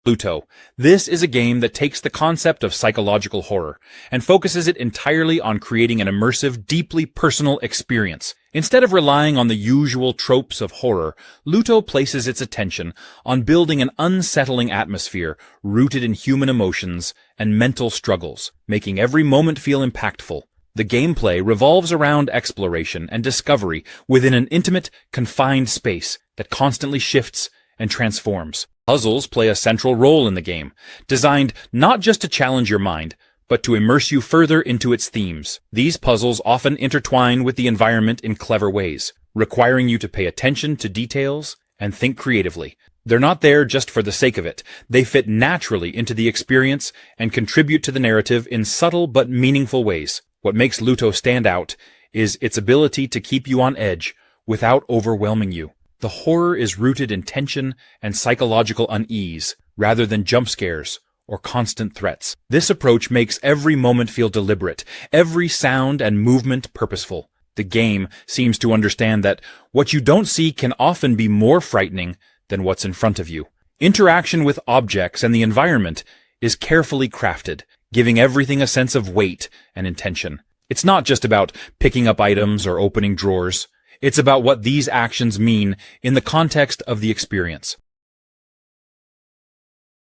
Pluto. This is a game that takes the concept of psychological horror and focuses it entirely on creating an immersive, deeply personal experience. Instead of relying on the usual tropes of horror, Pluto places its attention on building an unsettling atmosphere rooted in human emotions and mental struggles, making every moment feel impactful. The gameplay revolves around exploration and discovery within an intimate, confined space that constantly shifts and transforms. Puzzles play a central role in the game, designed not just to challenge your mind, but to immerse you further into its themes. These puzzles often intertwine with the environment in clever ways, requiring you to pay attention to details and think creatively. They're not there just for the sake of it. They fit naturally into the experience and contribute to the narrative in subtle but meaningful ways. What makes Pluto stand out is its ability to keep you on edge without overwhelming you. The horror is rooted in tension and psychological unease, rather than jump scares or constant threats. This approach makes every moment feel deliberate, every sound and movement purposeful. The game seems to understand that what you don't see can often be more frightening than what's in front of you. Interaction with objects and the environment is carefully crafted, giving everything a sense of weight and intention. It's not just about picking up items or opening drawers. It's about what these actions mean in the context of the experience.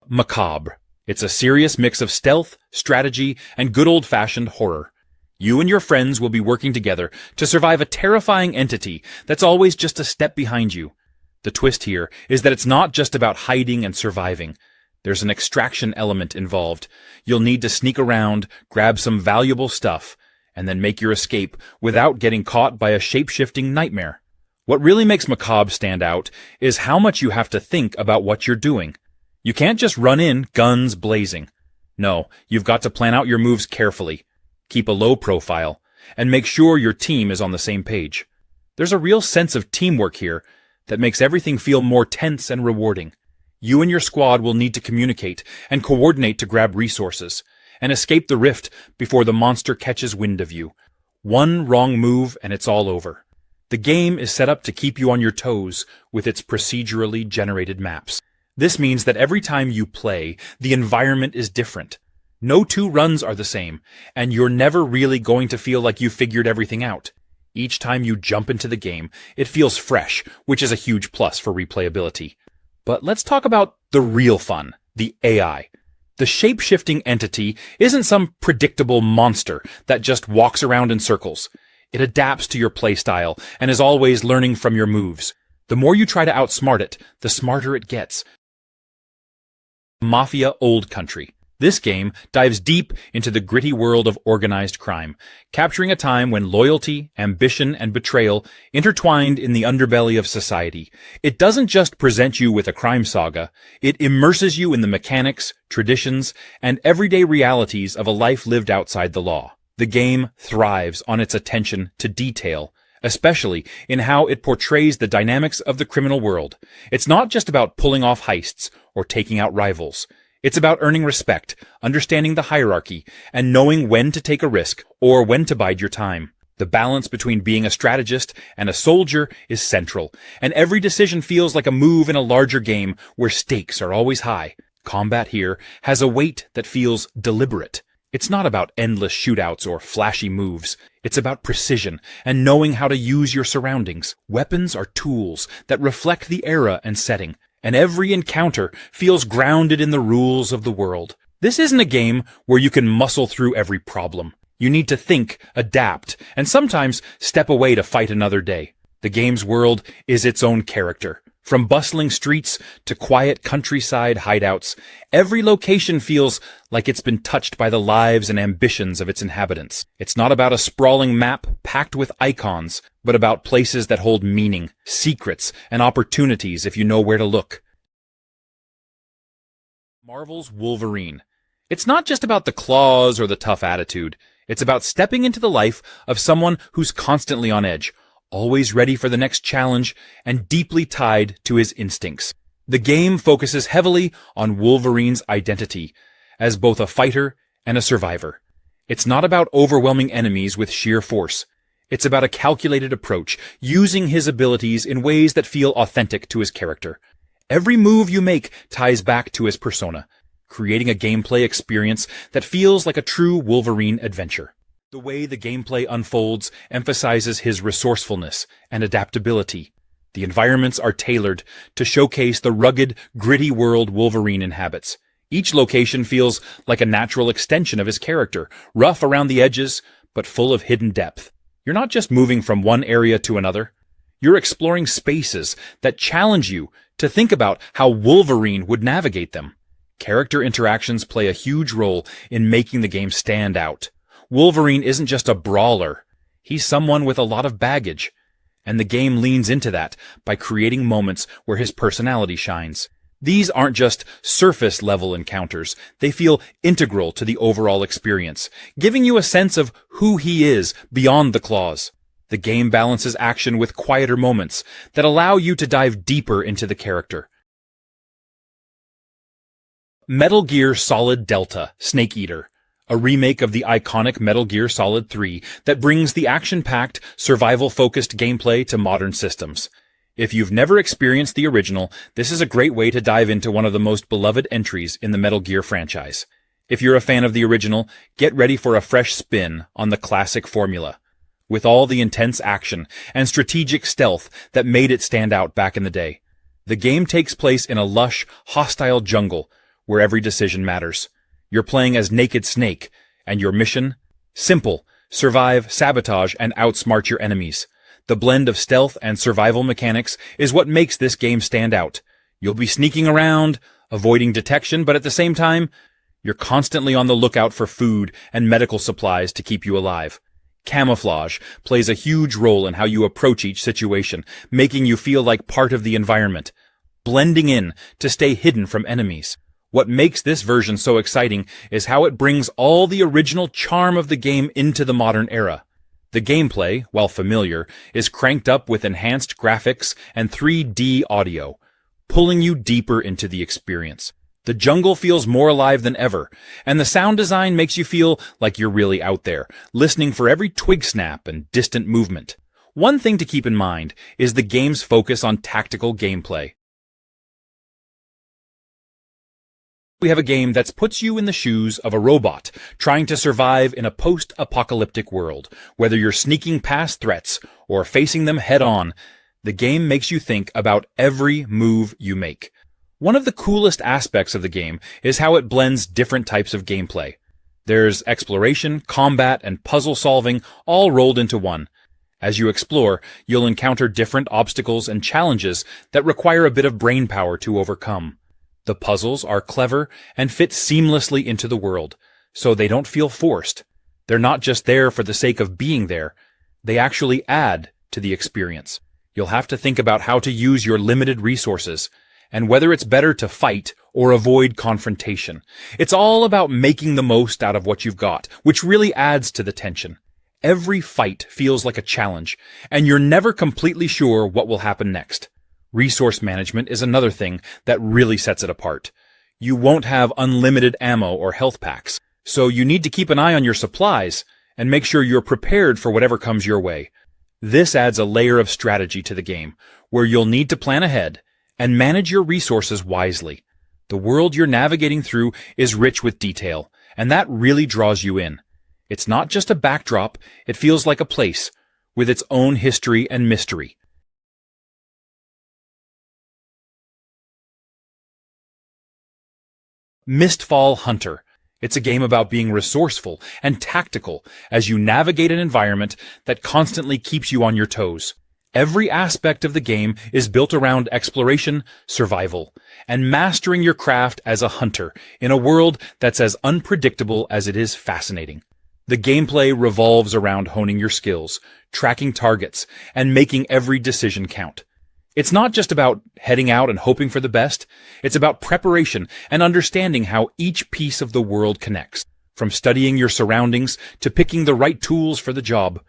Macabre. It's a serious mix of stealth, strategy, and good old-fashioned horror. You and your friends will be working together to survive a terrifying entity that's always just a step behind you. The twist here is that it's not just about hiding and surviving. There's an extraction element involved. You'll need to sneak around, grab some valuable stuff, and then make your escape without getting caught by a shape-shifting nightmare. What really makes Macabre stand out is how much you have to think about what you're doing. You can't just run in, guns blazing. No, you've got to plan out your moves carefully, keep a low profile, and make sure your team is on the same page. There's a real sense of teamwork here that makes everything feel more tense and rewarding. You and your squad will need to communicate and coordinate to grab resources and escape the rift before the monster catches wind of you. One wrong move and it's all over. The game is set up to keep you on your toes with its procedurally generated maps. This means that every time you play, the environment is different. No two runs are the same, and you're never really going to feel like you figured everything out. Each time you jump into the game, it feels fresh, which is a huge plus for replayability. But let's talk about the real fun, the AI. The shape-shifting entity isn't some predictable monster that just walks around in circles. It adapts to your playstyle and is always learning from your moves. The more you try to outsmart it, the smarter it gets. Mafia Old Country. This game dives deep into the gritty world of organized crime, capturing a time when loyalty, ambition, and betrayal intertwined in the underbelly of society. It doesn't just present you with a crime saga, it immerses you in the mechanics, traditions, and everyday realities of a life lived outside the law. The game thrives on its attention to detail, especially in how it portrays the dynamics of the criminal world. It's not just about pulling off heists or taking out rivals. It's about earning respect, understanding the hierarchy, and knowing when to take a risk or when to bide your time. The balance between being a strategist and a soldier is central, and every decision feels like a move in a larger game where stakes are always high. Combat here has a weight that feels deliberate. It's not about endless shootouts or flashy moves. It's about precision and knowing how to use your surroundings. Weapons are tools that reflect the era and setting, and every encounter feels grounded in the rules of the world. This isn't a game where you can muscle through every problem. You need to think, adapt, and sometimes step away to fight another day. The game's world is its own character. From bustling streets to quiet countryside hideouts, every location feels like it's been touched by the lives and ambitions of its inhabitants. It's not about a sprawling map packed with icons, but about places that hold meaning, secrets, and opportunities if you know where to look. Marvel's Wolverine. It's not just about the claws or the tough attitude. It's about stepping into the life of someone who's constantly on edge, always ready for the next challenge, and deeply tied to his instincts. The game focuses heavily on Wolverine's identity as both a fighter and a survivor. It's not about overwhelming enemies with sheer force. It's about a calculated approach, using his abilities in ways that feel authentic to his character. Every move you make ties back to his persona, creating a gameplay experience that feels like a true Wolverine adventure. The way the gameplay unfolds emphasizes his resourcefulness and adaptability. The environments are tailored to showcase the rugged, gritty world Wolverine inhabits. Each location feels like a natural extension of his character, rough around the edges, but full of hidden depth. You're not just moving from one area to another. You're exploring spaces that challenge you to think about how Wolverine would navigate them. Character interactions play a huge role in making the game stand out. Wolverine isn't just a brawler. He's someone with a lot of baggage. And the game leans into that by creating moments where his personality shines. These aren't just surface-level encounters. They feel integral to the overall experience, giving you a sense of who he is beyond the claws. The game balances action with quieter moments that allow you to dive deeper into the character. Metal Gear Solid Delta Snake Eater, a remake of the iconic Metal Gear Solid 3 that brings the action-packed, survival-focused gameplay to modern systems. If you've never experienced the original, this is a great way to dive into one of the most beloved entries in the Metal Gear franchise. If you're a fan of the original, get ready for a fresh spin on the classic formula, with all the intense action and strategic stealth that made it stand out back in the day. The game takes place in a lush, hostile jungle where every decision matters. You're playing as Naked Snake, and your mission? Simple: survive, sabotage, and outsmart your enemies. The blend of stealth and survival mechanics is what makes this game stand out. You'll be sneaking around, avoiding detection, but at the same time, you're constantly on the lookout for food and medical supplies to keep you alive. Camouflage plays a huge role in how you approach each situation, making you feel like part of the environment, blending in to stay hidden from enemies. What makes this version so exciting is how it brings all the original charm of the game into the modern era. The gameplay, while familiar, is cranked up with enhanced graphics and 3D audio, pulling you deeper into the experience. The jungle feels more alive than ever, and the sound design makes you feel like you're really out there, listening for every twig snap and distant movement. One thing to keep in mind is the game's focus on tactical gameplay. We have a game that puts you in the shoes of a robot trying to survive in a post-apocalyptic world. Whether you're sneaking past threats or facing them head-on, the game makes you think about every move you make. One of the coolest aspects of the game is how it blends different types of gameplay. There's exploration, combat, and puzzle solving all rolled into one. As you explore, you'll encounter different obstacles and challenges that require a bit of brain power to overcome. The puzzles are clever and fit seamlessly into the world, so they don't feel forced. They're not just there for the sake of being there. They actually add to the experience. You'll have to think about how to use your limited resources, and whether it's better to fight or avoid confrontation. It's all about making the most out of what you've got, which really adds to the tension. Every fight feels like a challenge, and you're never completely sure what will happen next. Resource management is another thing that really sets it apart. You won't have unlimited ammo or health packs, so you need to keep an eye on your supplies and make sure you're prepared for whatever comes your way. This adds a layer of strategy to the game, where you'll need to plan ahead and manage your resources wisely. The world you're navigating through is rich with detail, and that really draws you in. It's not just a backdrop, it feels like a place, with its own history and mystery. Mistfall Hunter. It's a game about being resourceful and tactical as you navigate an environment that constantly keeps you on your toes. Every aspect of the game is built around exploration, survival, and mastering your craft as a hunter in a world that's as unpredictable as it is fascinating. The gameplay revolves around honing your skills, tracking targets, and making every decision count. It's not just about heading out and hoping for the best. It's about preparation and understanding how each piece of the world connects, from studying your surroundings to picking the right tools for the job.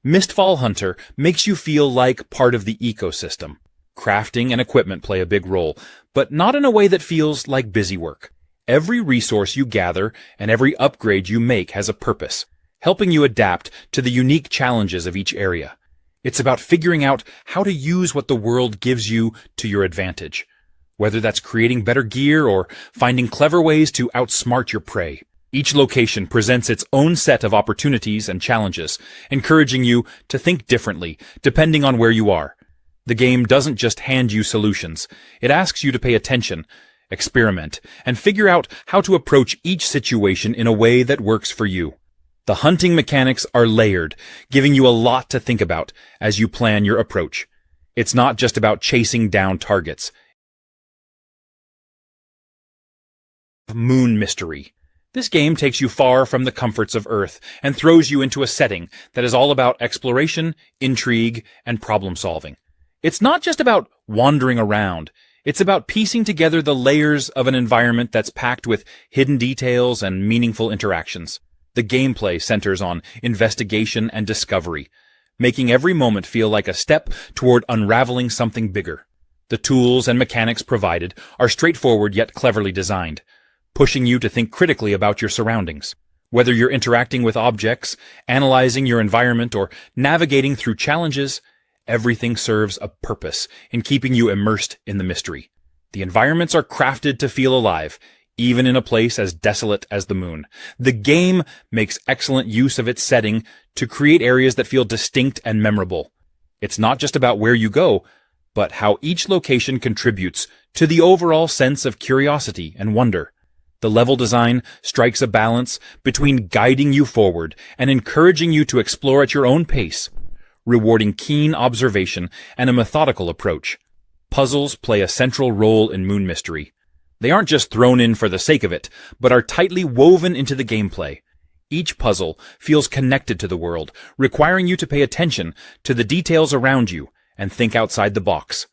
Mistfall Hunter makes you feel like part of the ecosystem. Crafting and equipment play a big role, but not in a way that feels like busy work. Every resource you gather and every upgrade you make has a purpose, helping you adapt to the unique challenges of each area. It's about figuring out how to use what the world gives you to your advantage, whether that's creating better gear or finding clever ways to outsmart your prey. Each location presents its own set of opportunities and challenges, encouraging you to think differently depending on where you are. The game doesn't just hand you solutions. It asks you to pay attention, experiment, and figure out how to approach each situation in a way that works for you. The hunting mechanics are layered, giving you a lot to think about as you plan your approach. It's not just about chasing down targets. Moon Mystery. This game takes you far from the comforts of Earth and throws you into a setting that is all about exploration, intrigue, and problem-solving. It's not just about wandering around. It's about piecing together the layers of an environment that's packed with hidden details and meaningful interactions. The gameplay centers on investigation and discovery, making every moment feel like a step toward unraveling something bigger. The tools and mechanics provided are straightforward yet cleverly designed, pushing you to think critically about your surroundings. Whether you're interacting with objects, analyzing your environment, or navigating through challenges, everything serves a purpose in keeping you immersed in the mystery. The environments are crafted to feel alive, even in a place as desolate as the moon. The game makes excellent use of its setting to create areas that feel distinct and memorable. It's not just about where you go, but how each location contributes to the overall sense of curiosity and wonder. The level design strikes a balance between guiding you forward and encouraging you to explore at your own pace, rewarding keen observation and a methodical approach. Puzzles play a central role in Moon Mystery. They aren't just thrown in for the sake of it, but are tightly woven into the gameplay. Each puzzle feels connected to the world, requiring you to pay attention to the details around you and think outside the box.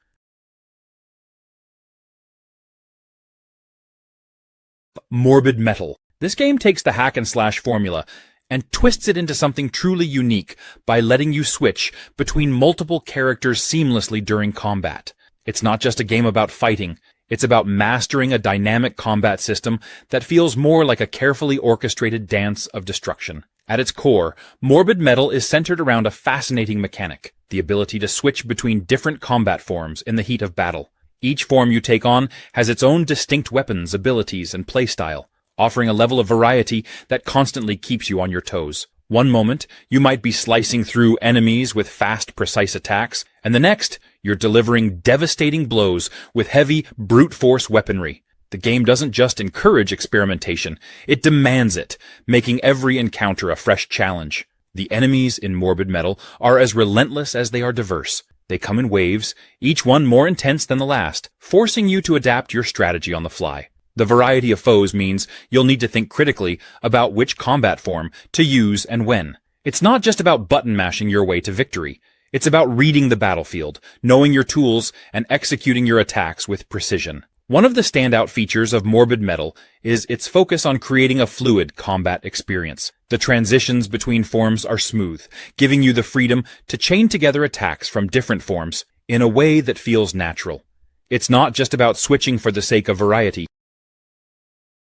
Morbid Metal. This game takes the hack-and-slash formula and twists it into something truly unique by letting you switch between multiple characters seamlessly during combat. It's not just a game about fighting. It's about mastering a dynamic combat system that feels more like a carefully orchestrated dance of destruction. At its core, Morbid Metal is centered around a fascinating mechanic, the ability to switch between different combat forms in the heat of battle. Each form you take on has its own distinct weapons, abilities, and playstyle, offering a level of variety that constantly keeps you on your toes. One moment, you might be slicing through enemies with fast, precise attacks, and the next, you're delivering devastating blows with heavy, brute force weaponry. The game doesn't just encourage experimentation, it demands it, making every encounter a fresh challenge. The enemies in Morbid Metal are as relentless as they are diverse. They come in waves, each one more intense than the last, forcing you to adapt your strategy on the fly. The variety of foes means you'll need to think critically about which combat form to use and when. It's not just about button mashing your way to victory. It's about reading the battlefield, knowing your tools, and executing your attacks with precision. One of the standout features of Morbid Metal is its focus on creating a fluid combat experience. The transitions between forms are smooth, giving you the freedom to chain together attacks from different forms in a way that feels natural. It's not just about switching for the sake of variety.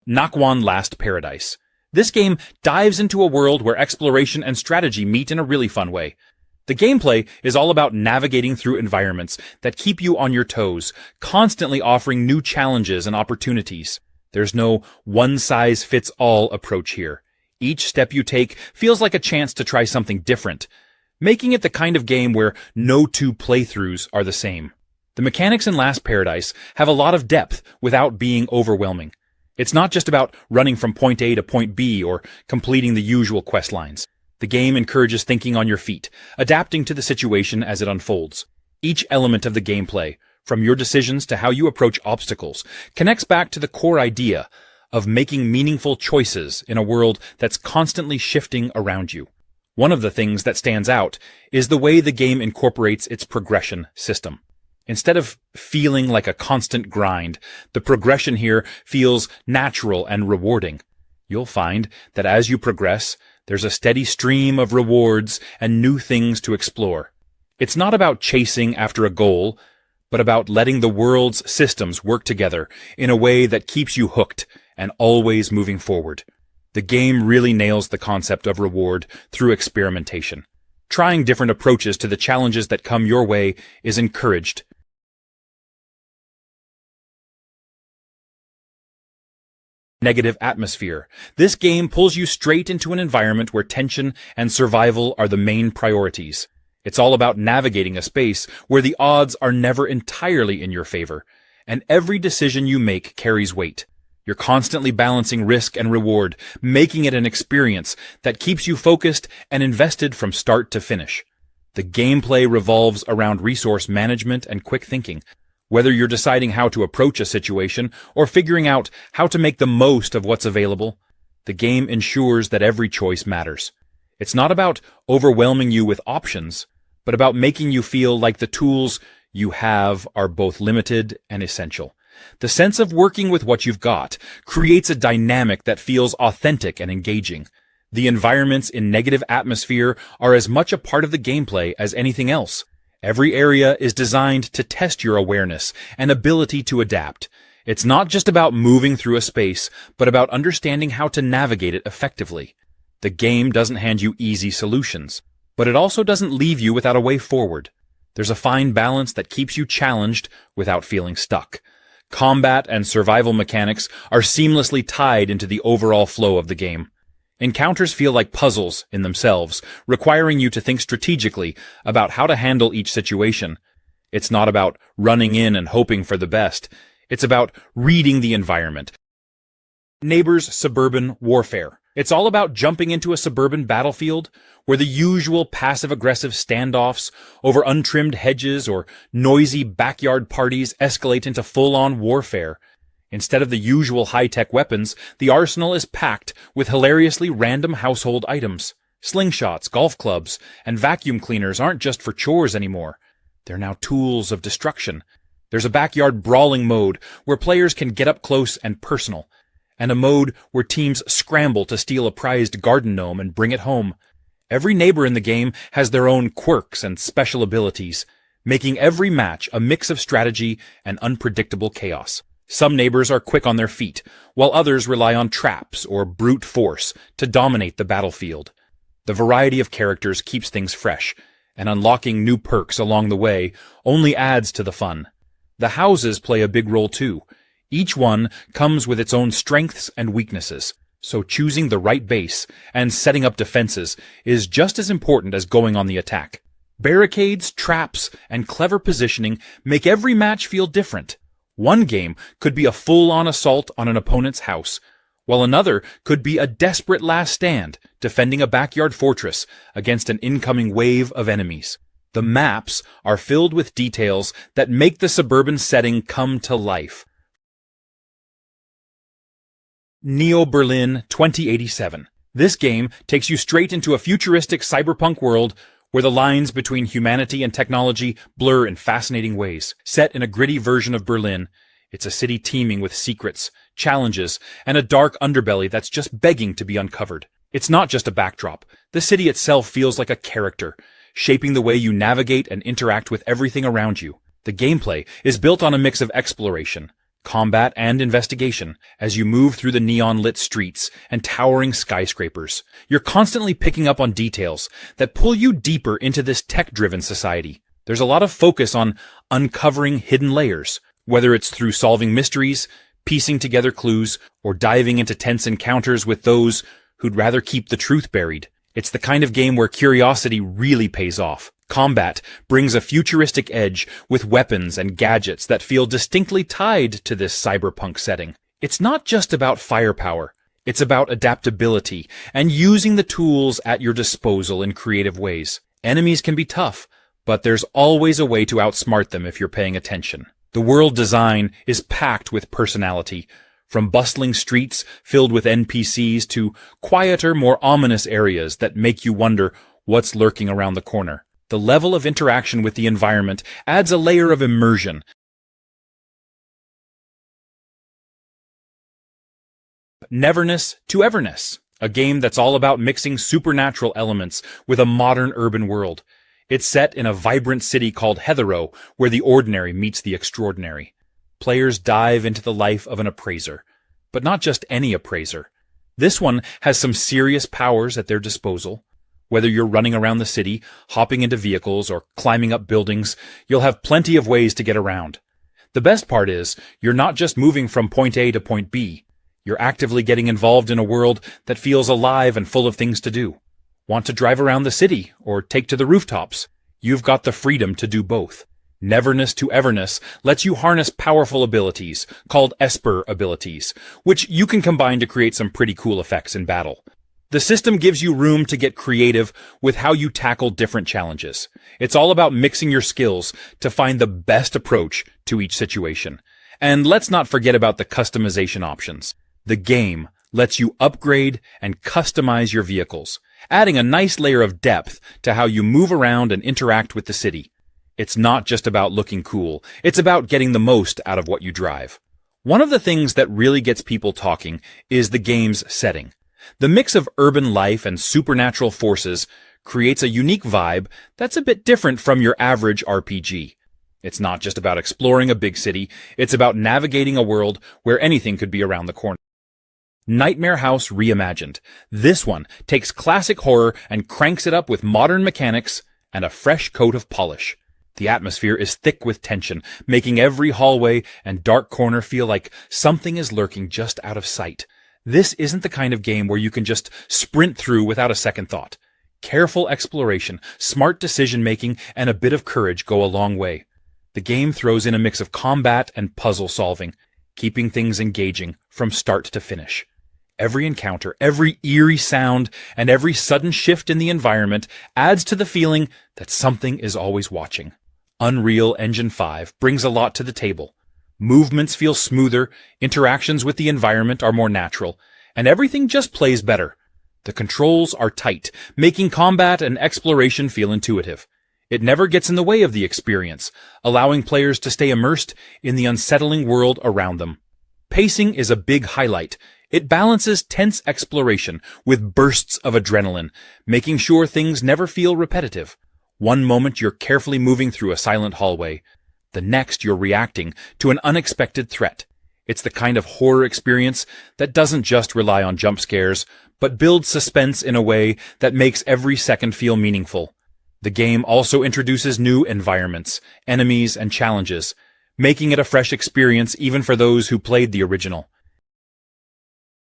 Nakwon Last Paradise. This game dives into a world where exploration and strategy meet in a really fun way. The gameplay is all about navigating through environments that keep you on your toes, constantly offering new challenges and opportunities. There's no one-size-fits-all approach here. Each step you take feels like a chance to try something different, making it the kind of game where no two playthroughs are the same. The mechanics in Last Paradise have a lot of depth without being overwhelming. It's not just about running from point A to point B or completing the usual quest lines. The game encourages thinking on your feet, adapting to the situation as it unfolds. Each element of the gameplay, from your decisions to how you approach obstacles, connects back to the core idea of making meaningful choices in a world that's constantly shifting around you. One of the things that stands out is the way the game incorporates its progression system. Instead of feeling like a constant grind, the progression here feels natural and rewarding. You'll find that as you progress, there's a steady stream of rewards and new things to explore. It's not about chasing after a goal, but about letting the world's systems work together in a way that keeps you hooked and always moving forward. The game really nails the concept of reward through experimentation. Trying different approaches to the challenges that come your way is encouraged. Negative atmosphere. This game pulls you straight into an environment where tension and survival are the main priorities. It's all about navigating a space where the odds are never entirely in your favor, and every decision you make carries weight. You're constantly balancing risk and reward, making it an experience that keeps you focused and invested from start to finish. The gameplay revolves around resource management and quick thinking. Whether you're deciding how to approach a situation or figuring out how to make the most of what's available, the game ensures that every choice matters. It's not about overwhelming you with options, but about making you feel like the tools you have are both limited and essential. The sense of working with what you've got creates a dynamic that feels authentic and engaging. The environments in Negative Atmosphere are as much a part of the gameplay as anything else. Every area is designed to test your awareness and ability to adapt. It's not just about moving through a space, but about understanding how to navigate it effectively. The game doesn't hand you easy solutions, but it also doesn't leave you without a way forward. There's a fine balance that keeps you challenged without feeling stuck. Combat and survival mechanics are seamlessly tied into the overall flow of the game. Encounters feel like puzzles in themselves, requiring you to think strategically about how to handle each situation. It's not about running in and hoping for the best. It's about reading the environment. Neighbors Suburban Warfare. It's all about jumping into a suburban battlefield where the usual passive-aggressive standoffs over untrimmed hedges or noisy backyard parties escalate into full-on warfare. Instead of the usual high-tech weapons, the arsenal is packed with hilariously random household items. Slingshots, golf clubs, and vacuum cleaners aren't just for chores anymore. They're now tools of destruction. There's a backyard brawling mode where players can get up close and personal, and a mode where teams scramble to steal a prized garden gnome and bring it home. Every neighbor in the game has their own quirks and special abilities, making every match a mix of strategy and unpredictable chaos. Some neighbors are quick on their feet, while others rely on traps or brute force to dominate the battlefield. The variety of characters keeps things fresh, and unlocking new perks along the way only adds to the fun. The houses play a big role too. Each one comes with its own strengths and weaknesses, so choosing the right base and setting up defenses is just as important as going on the attack. Barricades, traps, and clever positioning make every match feel different. One game could be a full-on assault on an opponent's house, while another could be a desperate last stand defending a backyard fortress against an incoming wave of enemies. The maps are filled with details that make the suburban setting come to life. Neo Berlin 2087. This game takes you straight into a futuristic cyberpunk world where the lines between humanity and technology blur in fascinating ways. Set in a gritty version of Berlin, it's a city teeming with secrets, challenges, and a dark underbelly that's just begging to be uncovered. It's not just a backdrop. The city itself feels like a character, shaping the way you navigate and interact with everything around you. The gameplay is built on a mix of exploration, combat, and investigation. As you move through the neon-lit streets and towering skyscrapers, you're constantly picking up on details that pull you deeper into this tech-driven society. There's a lot of focus on uncovering hidden layers, whether it's through solving mysteries, piecing together clues, or diving into tense encounters with those who'd rather keep the truth buried. It's the kind of game where curiosity really pays off. Combat brings a futuristic edge with weapons and gadgets that feel distinctly tied to this cyberpunk setting. It's not just about firepower. It's about adaptability and using the tools at your disposal in creative ways. Enemies can be tough, but there's always a way to outsmart them if you're paying attention. The world design is packed with personality, from bustling streets filled with NPCs to quieter, more ominous areas that make you wonder what's lurking around the corner. The level of interaction with the environment adds a layer of immersion. Neverness to Everness, a game that's all about mixing supernatural elements with a modern urban world. It's set in a vibrant city called Hetero, where the ordinary meets the extraordinary. Players dive into the life of an appraiser, but not just any appraiser. This one has some serious powers at their disposal. Whether you're running around the city, hopping into vehicles, or climbing up buildings, you'll have plenty of ways to get around. The best part is, you're not just moving from point A to point B. You're actively getting involved in a world that feels alive and full of things to do. Want to drive around the city, or take to the rooftops? You've got the freedom to do both. Neverness to Everness lets you harness powerful abilities, called Esper abilities, which you can combine to create some pretty cool effects in battle. The system gives you room to get creative with how you tackle different challenges. It's all about mixing your skills to find the best approach to each situation. And let's not forget about the customization options. The game lets you upgrade and customize your vehicles, adding a nice layer of depth to how you move around and interact with the city. It's not just about looking cool, it's about getting the most out of what you drive. One of the things that really gets people talking is the game's setting. The mix of urban life and supernatural forces creates a unique vibe that's a bit different from your average RPG. It's not just about exploring a big city, it's about navigating a world where anything could be around the corner. Nightmare House Reimagined. This one takes classic horror and cranks it up with modern mechanics and a fresh coat of polish. The atmosphere is thick with tension, making every hallway and dark corner feel like something is lurking just out of sight. This isn't the kind of game where you can just sprint through without a second thought. Careful exploration, smart decision-making, and a bit of courage go a long way. The game throws in a mix of combat and puzzle solving, keeping things engaging from start to finish. Every encounter, every eerie sound, and every sudden shift in the environment adds to the feeling that something is always watching. Unreal Engine 5 brings a lot to the table. Movements feel smoother, interactions with the environment are more natural, and everything just plays better. The controls are tight, making combat and exploration feel intuitive. It never gets in the way of the experience, allowing players to stay immersed in the unsettling world around them. Pacing is a big highlight. It balances tense exploration with bursts of adrenaline, making sure things never feel repetitive. One moment you're carefully moving through a silent hallway. The next you're reacting to an unexpected threat. It's the kind of horror experience that doesn't just rely on jump scares, but builds suspense in a way that makes every second feel meaningful. The game also introduces new environments, enemies, and challenges, making it a fresh experience even for those who played the original.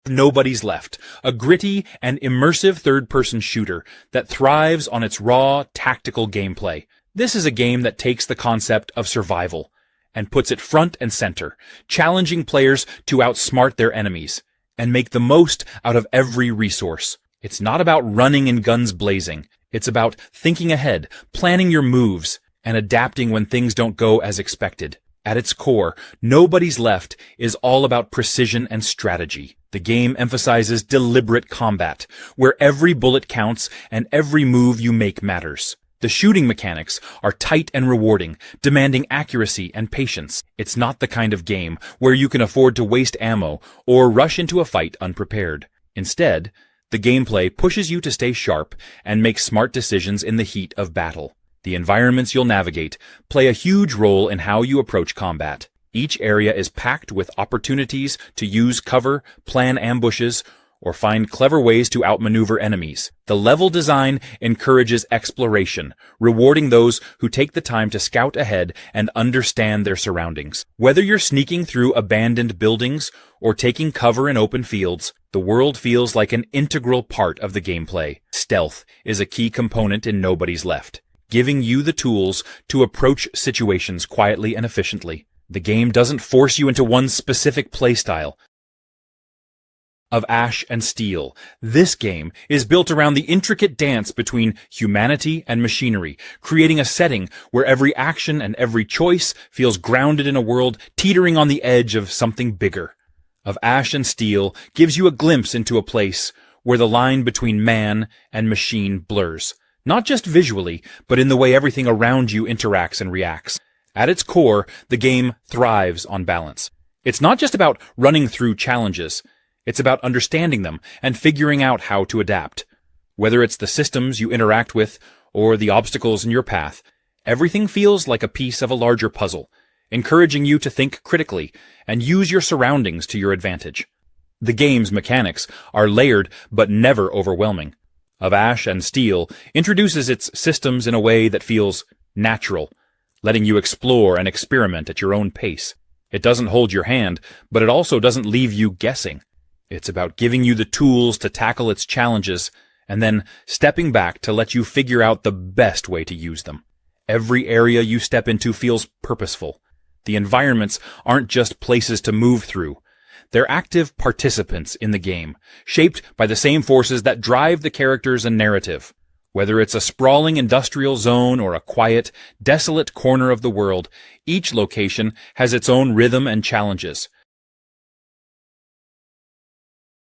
Nobody's Left, a gritty and immersive third-person shooter that thrives on its raw, tactical gameplay. This is a game that takes the concept of survival and puts it front and center, challenging players to outsmart their enemies and make the most out of every resource. It's not about running and guns blazing. It's about thinking ahead, planning your moves, and adapting when things don't go as expected. At its core, Nobody's Left is all about precision and strategy. The game emphasizes deliberate combat, where every bullet counts and every move you make matters. The shooting mechanics are tight and rewarding, demanding accuracy and patience. It's not the kind of game where you can afford to waste ammo or rush into a fight unprepared. Instead, the gameplay pushes you to stay sharp and make smart decisions in the heat of battle. The environments you'll navigate play a huge role in how you approach combat. Each area is packed with opportunities to use cover, plan ambushes, or find clever ways to outmaneuver enemies. The level design encourages exploration, rewarding those who take the time to scout ahead and understand their surroundings. Whether you're sneaking through abandoned buildings or taking cover in open fields, the world feels like an integral part of the gameplay. Stealth is a key component in Nobody's Left, giving you the tools to approach situations quietly and efficiently. The game doesn't force you into one specific playstyle. Of Ash and Steel, this game is built around the intricate dance between humanity and machinery, creating a setting where every action and every choice feels grounded in a world teetering on the edge of something bigger. Of Ash and Steel gives you a glimpse into a place where the line between man and machine blurs. Not just visually, but in the way everything around you interacts and reacts. At its core, the game thrives on balance. It's not just about running through challenges. It's about understanding them and figuring out how to adapt. Whether it's the systems you interact with or the obstacles in your path, everything feels like a piece of a larger puzzle, encouraging you to think critically and use your surroundings to your advantage. The game's mechanics are layered but never overwhelming. Of Ash and Steel introduces its systems in a way that feels natural, letting you explore and experiment at your own pace. It doesn't hold your hand, but it also doesn't leave you guessing. It's about giving you the tools to tackle its challenges and then stepping back to let you figure out the best way to use them. Every area you step into feels purposeful. The environments aren't just places to move through. They're active participants in the game, shaped by the same forces that drive the characters and narrative. Whether it's a sprawling industrial zone or a quiet, desolate corner of the world, each location has its own rhythm and challenges.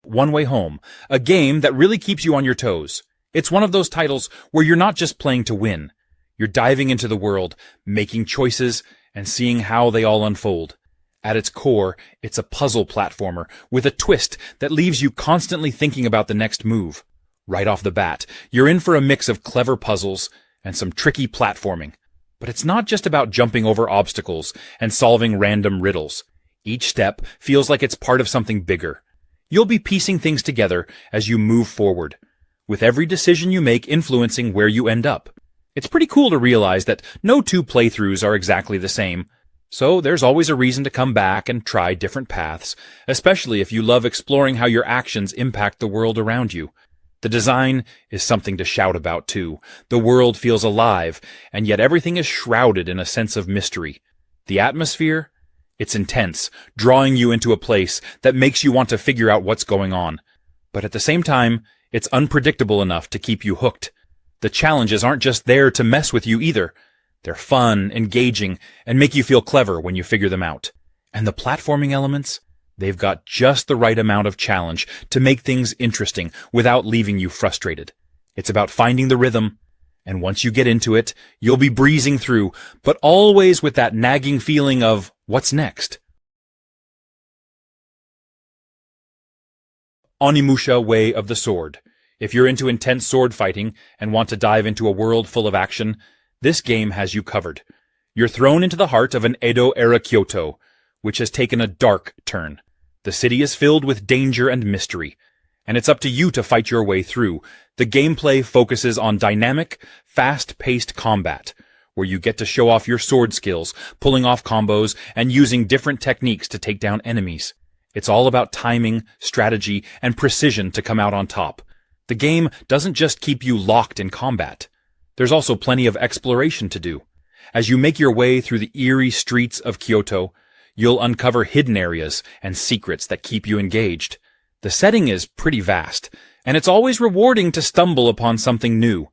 One Way Home, a game that really keeps you on your toes. It's one of those titles where you're not just playing to win. You're diving into the world, making choices, and seeing how they all unfold. At its core, it's a puzzle platformer with a twist that leaves you constantly thinking about the next move. Right off the bat, you're in for a mix of clever puzzles and some tricky platforming. But it's not just about jumping over obstacles and solving random riddles. Each step feels like it's part of something bigger. You'll be piecing things together as you move forward, with every decision you make influencing where you end up. It's pretty cool to realize that no two playthroughs are exactly the same, so there's always a reason to come back and try different paths, especially if you love exploring how your actions impact the world around you. The design is something to shout about, too. The world feels alive, and yet everything is shrouded in a sense of mystery. The atmosphere? It's intense, drawing you into a place that makes you want to figure out what's going on. But at the same time, it's unpredictable enough to keep you hooked. The challenges aren't just there to mess with you either. They're fun, engaging, and make you feel clever when you figure them out. And the platforming elements? They've got just the right amount of challenge to make things interesting without leaving you frustrated. It's about finding the rhythm, and once you get into it, you'll be breezing through, but always with that nagging feeling of, what's next? Onimusha Way of the Sword. If you're into intense sword fighting and want to dive into a world full of action, this game has you covered. You're thrown into the heart of an Edo-era Kyoto, which has taken a dark turn. The city is filled with danger and mystery, and it's up to you to fight your way through. The gameplay focuses on dynamic, fast-paced combat, where you get to show off your sword skills, pulling off combos, and using different techniques to take down enemies. It's all about timing, strategy, and precision to come out on top. The game doesn't just keep you locked in combat. There's also plenty of exploration to do. As you make your way through the eerie streets of Kyoto, you'll uncover hidden areas and secrets that keep you engaged. The setting is pretty vast, and it's always rewarding to stumble upon something new.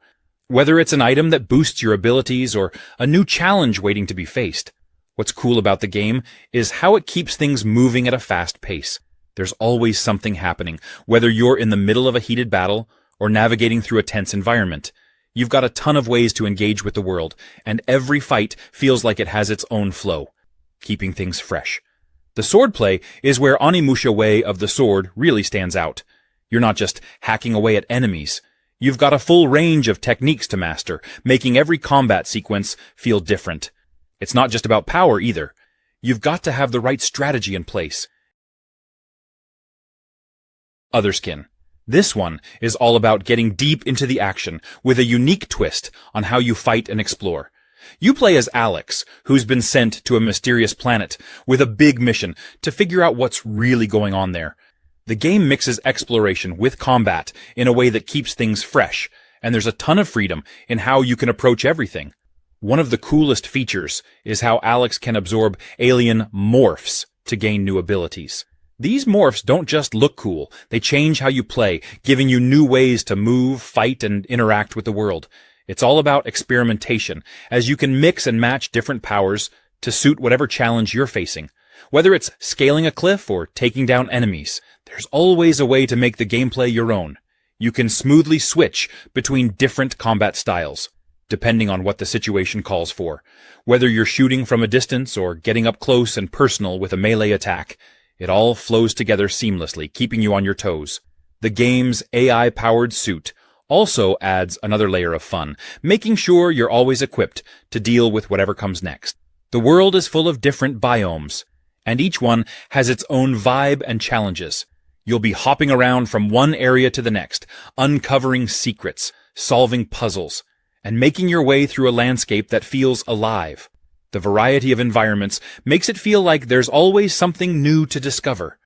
Whether it's an item that boosts your abilities or a new challenge waiting to be faced. What's cool about the game is how it keeps things moving at a fast pace. There's always something happening, whether you're in the middle of a heated battle or navigating through a tense environment. You've got a ton of ways to engage with the world, and every fight feels like it has its own flow, keeping things fresh. The swordplay is where Onimusha way of the sword really stands out. You're not just hacking away at enemies. You've got a full range of techniques to master, making every combat sequence feel different. It's not just about power either. You've got to have the right strategy in place. Otherskin. This one is all about getting deep into the action with a unique twist on how you fight and explore. You play as Alex, who's been sent to a mysterious planet with a big mission to figure out what's really going on there. The game mixes exploration with combat in a way that keeps things fresh, and there's a ton of freedom in how you can approach everything. One of the coolest features is how Alex can absorb alien morphs to gain new abilities. These morphs don't just look cool, they change how you play, giving you new ways to move, fight, and interact with the world. It's all about experimentation, as you can mix and match different powers to suit whatever challenge you're facing. Whether it's scaling a cliff or taking down enemies, there's always a way to make the gameplay your own. You can smoothly switch between different combat styles, depending on what the situation calls for. Whether you're shooting from a distance or getting up close and personal with a melee attack, it all flows together seamlessly, keeping you on your toes. The game's AI-powered suit also adds another layer of fun, making sure you're always equipped to deal with whatever comes next. The world is full of different biomes, and each one has its own vibe and challenges. You'll be hopping around from one area to the next, uncovering secrets, solving puzzles, and making your way through a landscape that feels alive. The variety of environments makes it feel like there's always something new to discover.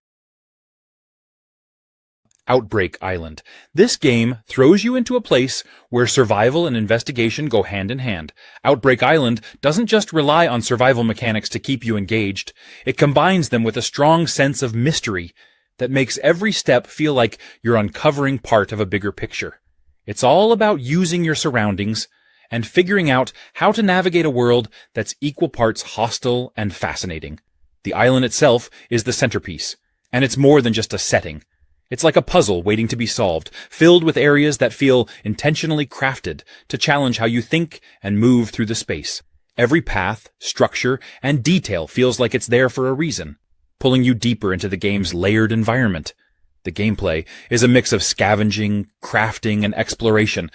Outbreak Island. This game throws you into a place where survival and investigation go hand in hand. Outbreak Island doesn't just rely on survival mechanics to keep you engaged. It combines them with a strong sense of mystery that makes every step feel like you're uncovering part of a bigger picture. It's all about using your surroundings and figuring out how to navigate a world that's equal parts hostile and fascinating. The island itself is the centerpiece, and it's more than just a setting. It's like a puzzle waiting to be solved, filled with areas that feel intentionally crafted to challenge how you think and move through the space. Every path, structure, and detail feels like it's there for a reason, pulling you deeper into the game's layered environment. The gameplay is a mix of scavenging, crafting, and exploration,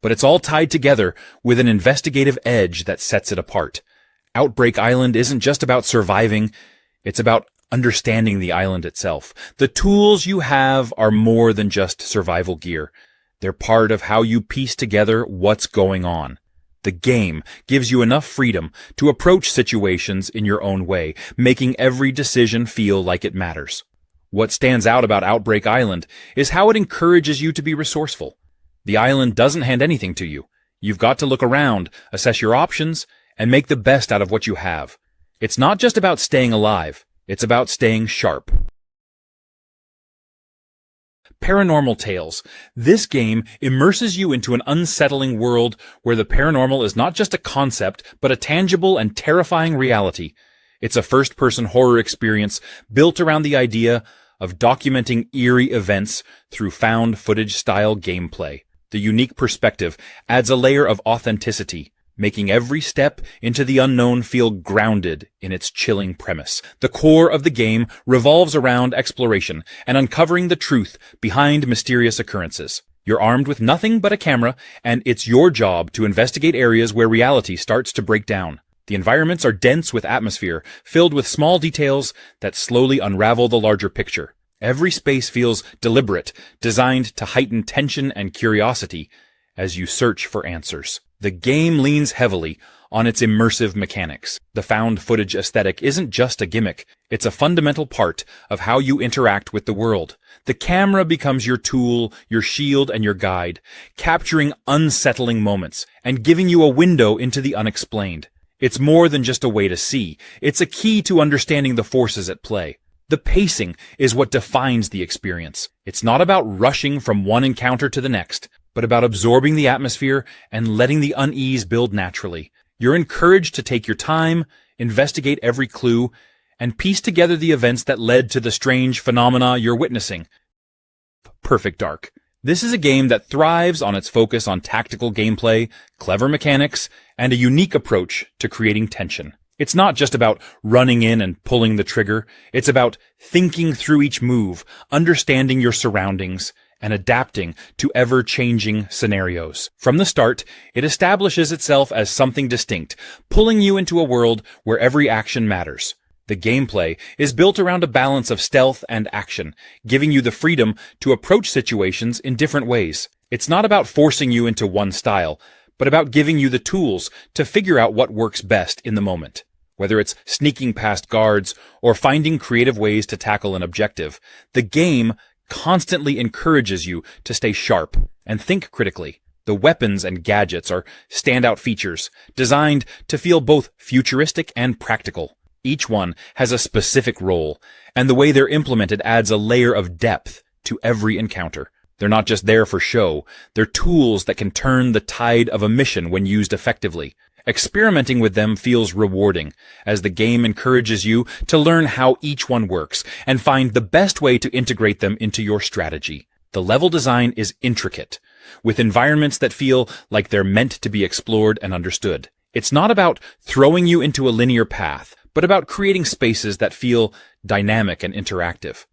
but it's all tied together with an investigative edge that sets it apart. Outbreak Island isn't just about surviving, it's about understanding the island itself. The tools you have are more than just survival gear. They're part of how you piece together what's going on. The game gives you enough freedom to approach situations in your own way, making every decision feel like it matters. What stands out about Outbreak Island is how it encourages you to be resourceful. The island doesn't hand anything to you. You've got to look around, assess your options, and make the best out of what you have. It's not just about staying alive. It's about staying sharp. Paranormal Tales. This game immerses you into an unsettling world where the paranormal is not just a concept, but a tangible and terrifying reality. It's a first-person horror experience built around the idea of documenting eerie events through found footage-style gameplay. The unique perspective adds a layer of authenticity, making every step into the unknown feel grounded in its chilling premise. The core of the game revolves around exploration and uncovering the truth behind mysterious occurrences. You're armed with nothing but a camera, and it's your job to investigate areas where reality starts to break down. The environments are dense with atmosphere, filled with small details that slowly unravel the larger picture. Every space feels deliberate, designed to heighten tension and curiosity as you search for answers. The game leans heavily on its immersive mechanics. The found footage aesthetic isn't just a gimmick, it's a fundamental part of how you interact with the world. The camera becomes your tool, your shield, and your guide, capturing unsettling moments and giving you a window into the unexplained. It's more than just a way to see, it's a key to understanding the forces at play. The pacing is what defines the experience. It's not about rushing from one encounter to the next, but about absorbing the atmosphere and letting the unease build naturally. You're encouraged to take your time, investigate every clue, and piece together the events that led to the strange phenomena you're witnessing. Perfect Dark. This is a game that thrives on its focus on tactical gameplay, clever mechanics, and a unique approach to creating tension. It's not just about running in and pulling the trigger. It's about thinking through each move, understanding your surroundings, and adapting to ever-changing scenarios. From the start, it establishes itself as something distinct, pulling you into a world where every action matters. The gameplay is built around a balance of stealth and action, giving you the freedom to approach situations in different ways. It's not about forcing you into one style, but about giving you the tools to figure out what works best in the moment. Whether it's sneaking past guards or finding creative ways to tackle an objective, the game constantly encourages you to stay sharp and think critically. The weapons and gadgets are standout features, designed to feel both futuristic and practical. Each one has a specific role, and the way they're implemented adds a layer of depth to every encounter. They're not just there for show, they're tools that can turn the tide of a mission when used effectively. Experimenting with them feels rewarding, as the game encourages you to learn how each one works and find the best way to integrate them into your strategy. The level design is intricate, with environments that feel like they're meant to be explored and understood. It's not about throwing you into a linear path, but about creating spaces that feel dynamic and interactive.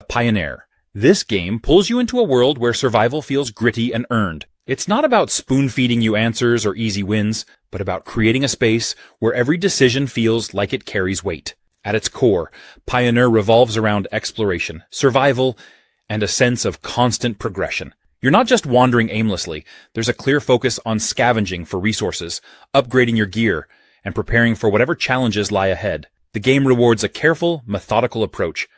Pioneer. This game pulls you into a world where survival feels gritty and earned. It's not about spoon-feeding you answers or easy wins, but about creating a space where every decision feels like it carries weight. At its core, Pioneer revolves around exploration, survival, and a sense of constant progression. You're not just wandering aimlessly. There's a clear focus on scavenging for resources, upgrading your gear, and preparing for whatever challenges lie ahead. The game rewards a careful, methodical approach,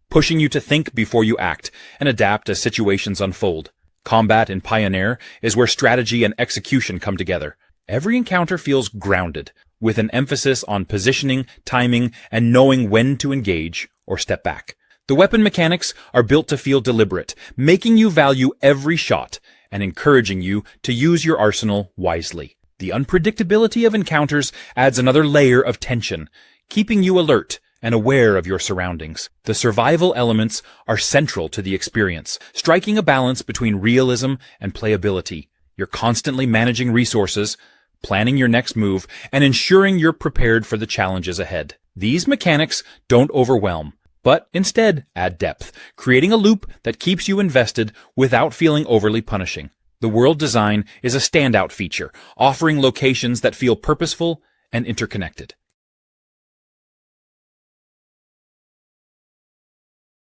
pushing you to think before you act and adapt as situations unfold. Combat in Pioneer is where strategy and execution come together. Every encounter feels grounded, with an emphasis on positioning, timing, and knowing when to engage or step back. The weapon mechanics are built to feel deliberate, making you value every shot and encouraging you to use your arsenal wisely. The unpredictability of encounters adds another layer of tension, keeping you alert and aware of your surroundings. The survival elements are central to the experience, striking a balance between realism and playability. You're constantly managing resources, planning your next move, and ensuring you're prepared for the challenges ahead. These mechanics don't overwhelm, but instead add depth, creating a loop that keeps you invested without feeling overly punishing. The world design is a standout feature, offering locations that feel purposeful and interconnected.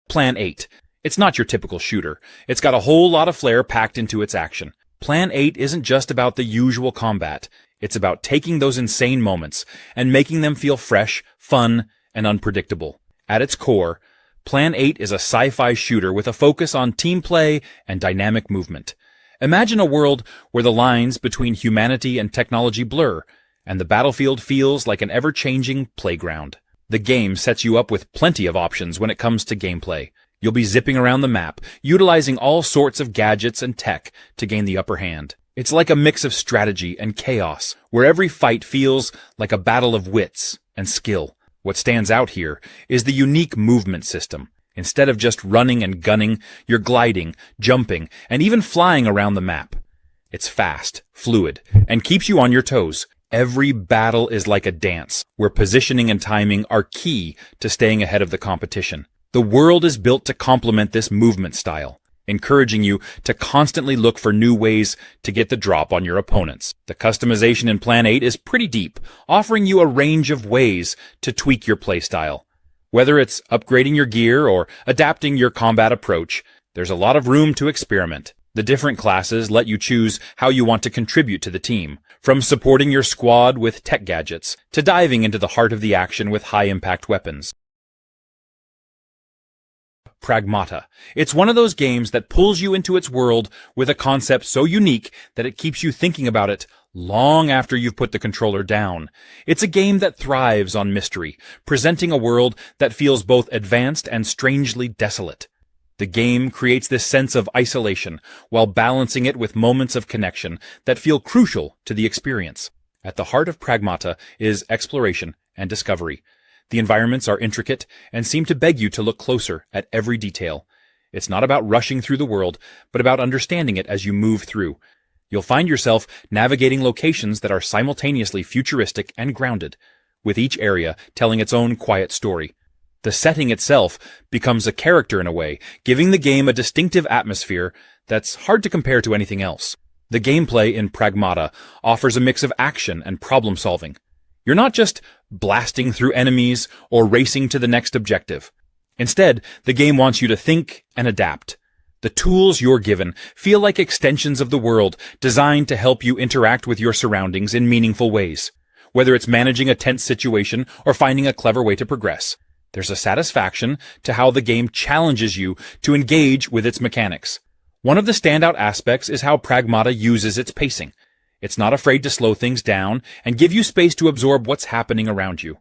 Plan 8. It's not your typical shooter. It's got a whole lot of flair packed into its action. Plan 8 isn't just about the usual combat. It's about taking those insane moments and making them feel fresh, fun, and unpredictable. At its core, Plan 8 is a sci-fi shooter with a focus on team play and dynamic movement. Imagine a world where the lines between humanity and technology blur, and the battlefield feels like an ever-changing playground. The game sets you up with plenty of options when it comes to gameplay. You'll be zipping around the map, utilizing all sorts of gadgets and tech to gain the upper hand. It's like a mix of strategy and chaos, where every fight feels like a battle of wits and skill. What stands out here is the unique movement system. Instead of just running and gunning, you're gliding, jumping, and even flying around the map. It's fast, fluid, and keeps you on your toes. Every battle is like a dance, where positioning and timing are key to staying ahead of the competition. The world is built to complement this movement style, encouraging you to constantly look for new ways to get the drop on your opponents. The customization in Plan 8 is pretty deep, offering you a range of ways to tweak your playstyle. Whether it's upgrading your gear or adapting your combat approach, there's a lot of room to experiment. The different classes let you choose how you want to contribute to the team, from supporting your squad with tech gadgets to diving into the heart of the action with high-impact weapons. Pragmata. It's one of those games that pulls you into its world with a concept so unique that it keeps you thinking about it long after you've put the controller down. It's a game that thrives on mystery, presenting a world that feels both advanced and strangely desolate. The game creates this sense of isolation while balancing it with moments of connection that feel crucial to the experience. At the heart of Pragmata is exploration and discovery. The environments are intricate and seem to beg you to look closer at every detail. It's not about rushing through the world, but about understanding it as you move through. You'll find yourself navigating locations that are simultaneously futuristic and grounded, with each area telling its own quiet story. The setting itself becomes a character in a way, giving the game a distinctive atmosphere that's hard to compare to anything else. The gameplay in Pragmata offers a mix of action and problem solving. You're not just blasting through enemies or racing to the next objective. Instead, the game wants you to think and adapt. The tools you're given feel like extensions of the world designed to help you interact with your surroundings in meaningful ways. Whether it's managing a tense situation or finding a clever way to progress, there's a satisfaction to how the game challenges you to engage with its mechanics. One of the standout aspects is how Pragmata uses its pacing. It's not afraid to slow things down and give you space to absorb what's happening around you.